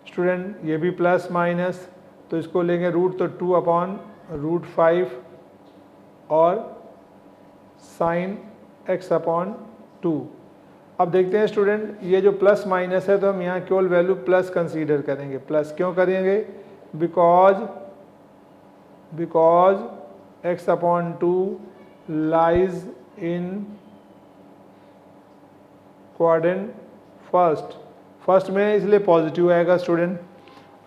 स्टूडेंट, ये भी प्लस माइनस, तो इसको लेंगे रूट, तो 2/√5 और साइन x/2, अब देखते हैं स्टूडेंट, ये जो प्लस माइनस है तो हम यहाँ केवल वैल्यू प्लस कंसीडर करेंगे। प्लस क्यों करेंगे? Because x upon 2 lies in quadrant first में, इसलिए पॉजिटिव आएगा स्टूडेंट।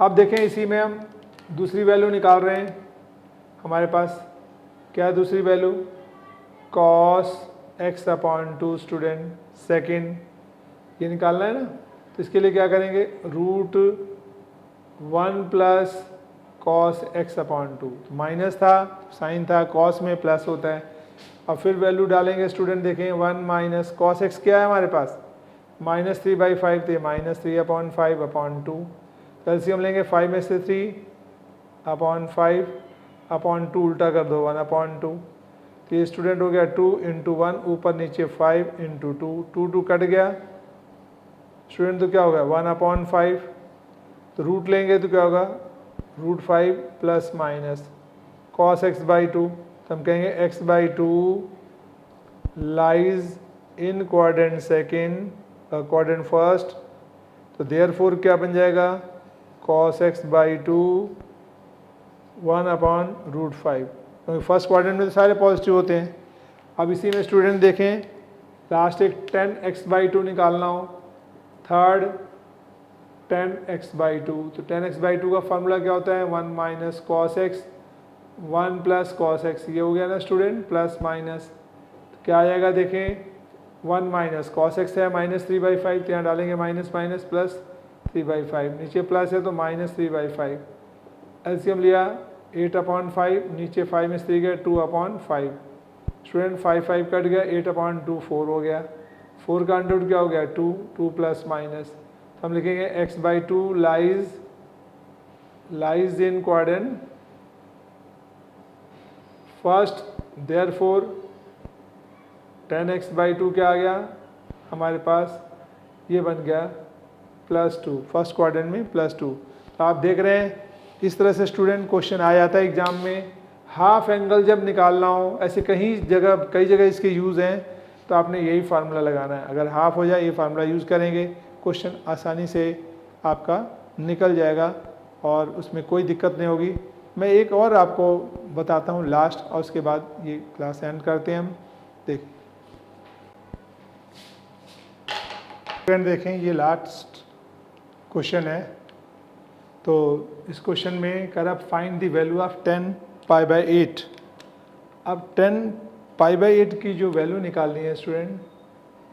अब देखें इसी में हम दूसरी वैल्यू निकाल रहे हैं। हमारे पास क्या है दूसरी value? cos x upon 2 student second, ये निकालना है ना। तो इसके लिए क्या करेंगे? Root 1 plus cos x upon 2, minus था साइन था, cos में प्लस होता है। अब फिर वैल्यू डालेंगे स्टूडेंट, देखें 1 माइनस cos x क्या है हमारे पास? -3/5 थे, -3 अपॉन 5 अपॉन 2। कैल्सियम लेंगे 5 में से 3 अपॉन 5 अपॉन 2 उल्टा कर दो 1 अपॉन 2। तो ये स्टूडेंट हो गया 2 इंटू 1, ऊपर नीचे 5 इंटू 2, 2 कट गया स्टूडेंट, तो क्या होगा 1 अपॉन 5। तो रूट लेंगे तो क्या होगा? Root 5 plus minus cos x by 2। तो हम कहेंगे x by 2 lies in quadrant second quadrant first. तो देयरफॉर क्या बन जाएगा? cos x by 2 1 upon root 5, क्योंकि फर्स्ट क्वाड्रेंट में तो सारे पॉजिटिव होते हैं। अब इसी में स्टूडेंट देखें, लास्ट एक 10x बाई 2 निकालना हो, थर्ड 10x बाई 2। तो 10x बाई 2 का फॉर्मूला क्या होता है? 1 minus cos x 1 plus cos x, ये हो गया ना स्टूडेंट, प्लस माइनस। तो क्या आ जाएगा देखें, 1 माइनस cos x है -3/5, तो यहाँ डालेंगे माइनस माइनस प्लस 3/5, नीचे प्लस है तो -3/5। एलसीएम लिया 8 अपॉन 5, नीचे 5 में 3 गया 2 अपॉन 5 स्टूडेंट, 5 कट गया, 8 अपॉन 2 4 हो गया। 4 का अंडर क्या हो गया? 2 प्लस माइनस। तो हम लिखेंगे x by 2 lies in quadrant first, therefore 10x by 2 क्या आ गया हमारे पास? ये बन गया +2, फर्स्ट क्वाड्रेंट में +2। तो आप देख रहे हैं इस तरह से स्टूडेंट क्वेश्चन आ जाता है एग्जाम में। हाफ एंगल जब निकालना हो, ऐसे कई जगह इसके यूज़ हैं, तो आपने यही फार्मूला लगाना है। अगर हाफ हो जाए ये फार्मूला यूज़ करेंगे, क्वेश्चन आसानी से आपका निकल जाएगा और उसमें कोई दिक्कत नहीं होगी। मैं एक और आपको बताता हूँ लास्ट, और उसके बाद ये क्लास एंड करते हैं हम। देखें ये लास्ट क्वेश्चन है। तो इस क्वेश्चन में कर अब find the value of 10 pi by 8। अब 10 पाई बाई 8 की जो वैल्यू निकालनी है स्टूडेंट,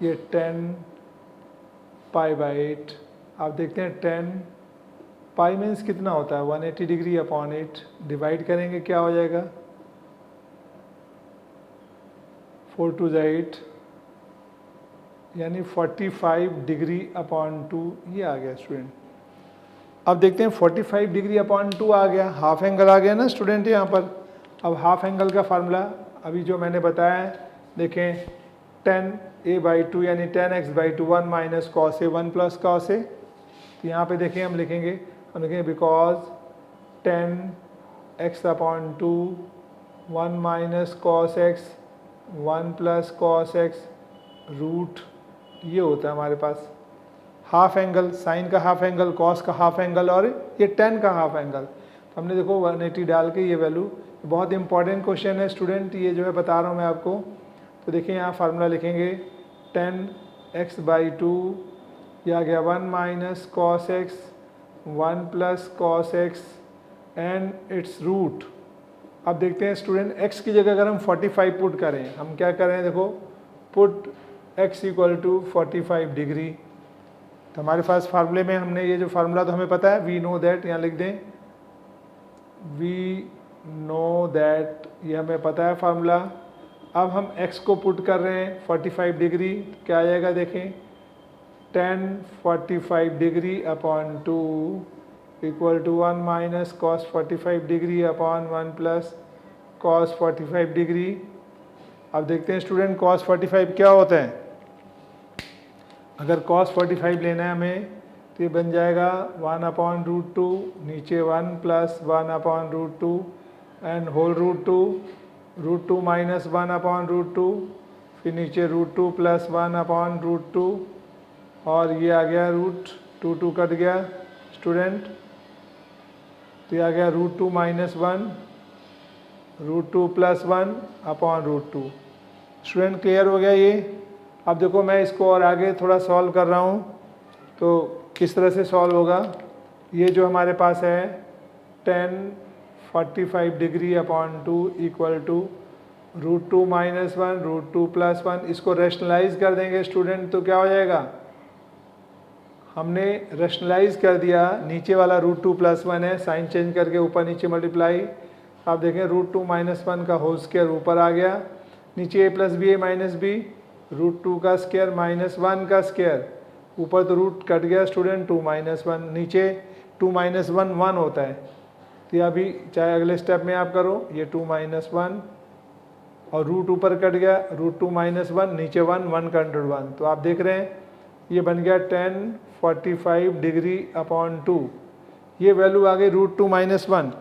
ये 10 पाई बाई 8। आप देखते हैं 10 पाई मीन्स कितना होता है? 180 डिग्री अपॉन 8, डिवाइड करेंगे क्या हो जाएगा? 4 2 8, यानी 45 डिग्री अपॉन 2, ये आ गया स्टूडेंट। अब देखते हैं 45 डिग्री अपॉन 2 आ गया, हाफ एंगल आ गया ना स्टूडेंट यहाँ पर। अब हाफ एंगल का फार्मूला अभी जो मैंने बताया है, देखें 10a बाई 2 यानी 10x by 2, 1 minus cos A 1 plus cos A. तो यहाँ पे देखें हम लिखेंगे because 10x upon 2 1 minus cos x 1 plus cos X root, ये होता है हमारे पास हाफ एंगल, साइन का हाफ एंगल, कॉस का हाफ एंगल और ये 10 का हाफ एंगल। तो हमने देखो 180 डाल के ये वैल्यू, बहुत इंपॉर्टेंट क्वेश्चन है स्टूडेंट, ये जो है बता रहा हूँ मैं आपको। तो देखिए यहाँ फार्मूला लिखेंगे 10x बाई 2, यह आ गया 1 minus cos x 1 plus cos x and it's root. अब देखते हैं स्टूडेंट x की जगह अगर हम 45 पुट करें, हम क्या करें देखो, put x equal to 45 degree. तो हमारे पास फार्मूले में हमने ये जो फार्मूला तो हमें पता है, वी नो दैट, यहाँ लिख दें वी नो दैट, ये हमें पता है फार्मूला। अब हम x को पुट कर रहे हैं 45 डिग्री, क्या आ जाएगा देखें 10 45 degree upon 2 equal to 1 minus cos 45 degree upon 1 plus cos 45 degree. अब देखते हैं स्टूडेंट कॉस 45 क्या होता है। अगर cos 45 लेना है हमें तो ये बन जाएगा 1 अपॉन रूट 2, नीचे 1 plus 1 upon root 2 and whole root 2 minus 1 upon root 2, फिर नीचे √2 + 1 अपॉन √2 और ये आ गया √2 कट गया स्टूडेंट, तो ये आ गया √2 - 1 √2 + 1 अपॉन √2। स्टूडेंट क्लियर हो गया ये। अब देखो मैं इसको और आगे थोड़ा सॉल्व कर रहा हूँ, तो किस तरह से सॉल्व होगा। ये जो हमारे पास है tan 45 degree upon 2 equal to √2 - 1 √2 + 1, इसको रेशनलाइज कर देंगे स्टूडेंट, तो क्या हो जाएगा, हमने रेशनलाइज कर दिया, नीचे वाला √2 + 1 है, साइन चेंज करके ऊपर नीचे मल्टीप्लाई, आप देखें √2 - 1 का होल स्क्वायर ऊपर आ गया, नीचे a + b a - b √2 का स्क्वायर -1 का स्क्वायर, ऊपर तो रूट कट गया स्टूडेंट 2 - 1, नीचे 2 - 1 होता है, तो ये अभी चाहे अगले स्टेप में आप करो, ये 2 - 1 और रूट ऊपर कट गया, √2 - 1 नीचे 1 का अंडर 1, तो आप देख रहे हैं ये बन गया tan 45 डिग्री अपॉन 2, ये वैल्यू आ गई √2 - 1।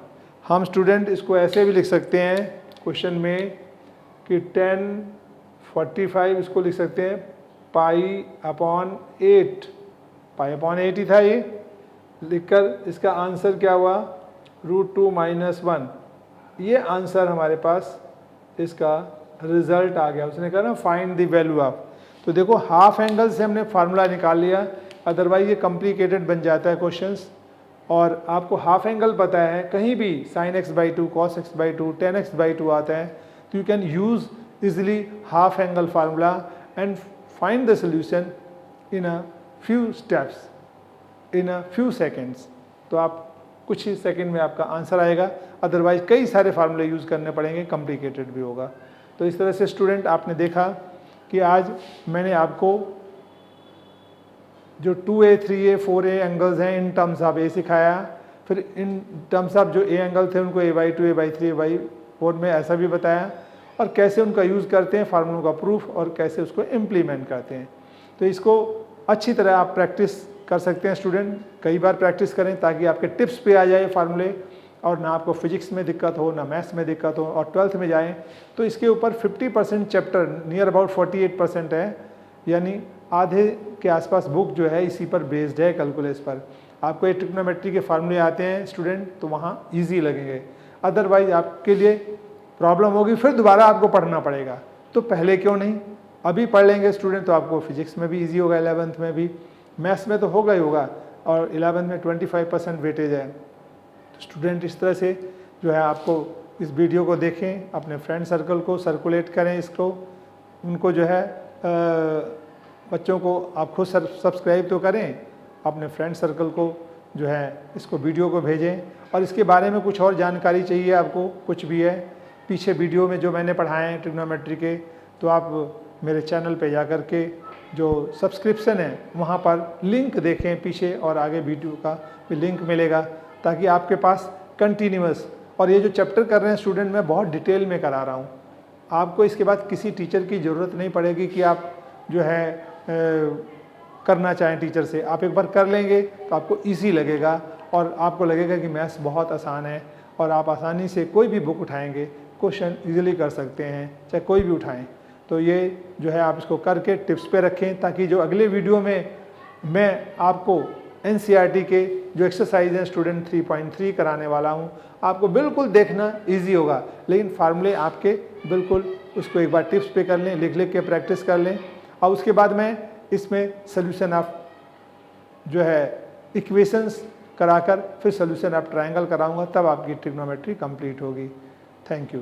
हम स्टूडेंट इसको ऐसे भी लिख सकते हैं क्वेश्चन में कि tan 45 इसको लिख सकते हैं π/8, π/8 ही था ये, लिखकर इसका आंसर क्या हुआ √2 - 1, ये आंसर हमारे पास इसका रिजल्ट आ गया। उसने कहा ना फाइंड द वैल्यू ऑफ, तो देखो हाफ एंगल से हमने फार्मूला निकाल लिया, अदरवाइज ये कॉम्प्लिकेटेड बन जाता है क्वेश्चंस। और आपको हाफ एंगल पता है, कहीं भी sin x/2 cos x/2 tan x/2 आता है, तो you can use easily half angle formula and find the solution in a few steps, in a few seconds, तो आप कुछ ही सेकंड में आपका आंसर आएगा, अदरवाइज कई सारे फार्मूले यूज़ करने पड़ेंगे, कॉम्प्लिकेटेड भी होगा। तो इस तरह से स्टूडेंट आपने देखा कि आज मैंने आपको जो 2a, 3a, 4a एंगल्स हैं इन टर्म्स ऑफ ए सिखाया, फिर इन टर्म्स ऑफ जो ए एंगल थे उनको a/2 a/3 a/4 में ऐसा भी बताया, और कैसे उनका यूज़ करते हैं फार्मूलों का प्रूफ, और कैसे उसको इम्प्लीमेंट करते हैं। तो इसको अच्छी तरह आप प्रैक्टिस कर सकते हैं स्टूडेंट, कई बार प्रैक्टिस करें ताकि आपके टिप्स पे आ जाए फार्मूले, और ना आपको फिजिक्स में दिक्कत हो, ना मैथ्स में दिक्कत हो, और 12th में जाएं तो इसके ऊपर 50% चैप्टर, नियर अबाउट 48% है, यानी आधे के आसपास बुक जो है इसी पर बेस्ड है, कैलकुलस पर। आपको ये ट्रिग्नोमेट्री के फार्मूले आते हैं स्टूडेंट, तो वहाँ ईजी लगेंगे, अदरवाइज आपके लिए प्रॉब्लम होगी, फिर दोबारा आपको पढ़ना पड़ेगा। तो पहले क्यों नहीं, अभी पढ़ लेंगे स्टूडेंट, तो आपको फिजिक्स में भी ईजी होगा, 11th में भी, मैथ्स में तो होगा ही होगा, और 11th में 25% वेटेज है। तो स्टूडेंट इस तरह से जो है आपको इस वीडियो को देखें, अपने फ्रेंड सर्कल को सर्कुलेट करें इसको, उनको जो है बच्चों को आप खुद सब्सक्राइब तो करें, अपने फ्रेंड सर्कल को जो है इसको वीडियो को भेजें। और इसके बारे में कुछ और जानकारी चाहिए आपको, कुछ भी है पीछे वीडियो में जो मैंने पढ़ाए हैं ट्रिग्नोमेट्री के, तो आप मेरे चैनल पे जा कर के जो सब्सक्रिप्शन है वहाँ पर लिंक देखें पीछे, और आगे वीडियो का भी लिंक मिलेगा, ताकि आपके पास कंटिन्यूअस, और ये जो चैप्टर कर रहे हैं स्टूडेंट मैं बहुत डिटेल में करा रहा हूँ, आपको इसके बाद किसी टीचर की ज़रूरत नहीं पड़ेगी कि आप जो है करना चाहें टीचर से, आप एक बार कर लेंगे तो आपको ईजी लगेगा, और आपको लगेगा कि मैथ्स बहुत आसान है, और आप आसानी से कोई भी बुक उठाएंगे क्वेश्चन ईजिली कर सकते हैं, चाहे कोई भी उठाएं। तो ये जो है आप इसको करके टिप्स पे रखें, ताकि जो अगले वीडियो में मैं आपको NCERT के जो एक्सरसाइज हैं स्टूडेंट 3.3 कराने वाला हूँ, आपको बिल्कुल देखना इजी होगा, लेकिन फार्मूले आपके बिल्कुल उसको एक बार टिप्स पे कर लें, लिख लिख के प्रैक्टिस कर लें, और उसके बाद मैं इसमें सोल्यूशन ऑफ जो है इक्वेशंस कराकर फिर सोल्यूशन ऑफ ट्रायंगल कराऊंगा, तब आपकी ट्रिग्नोमेट्री कंप्लीट होगी। Thank you.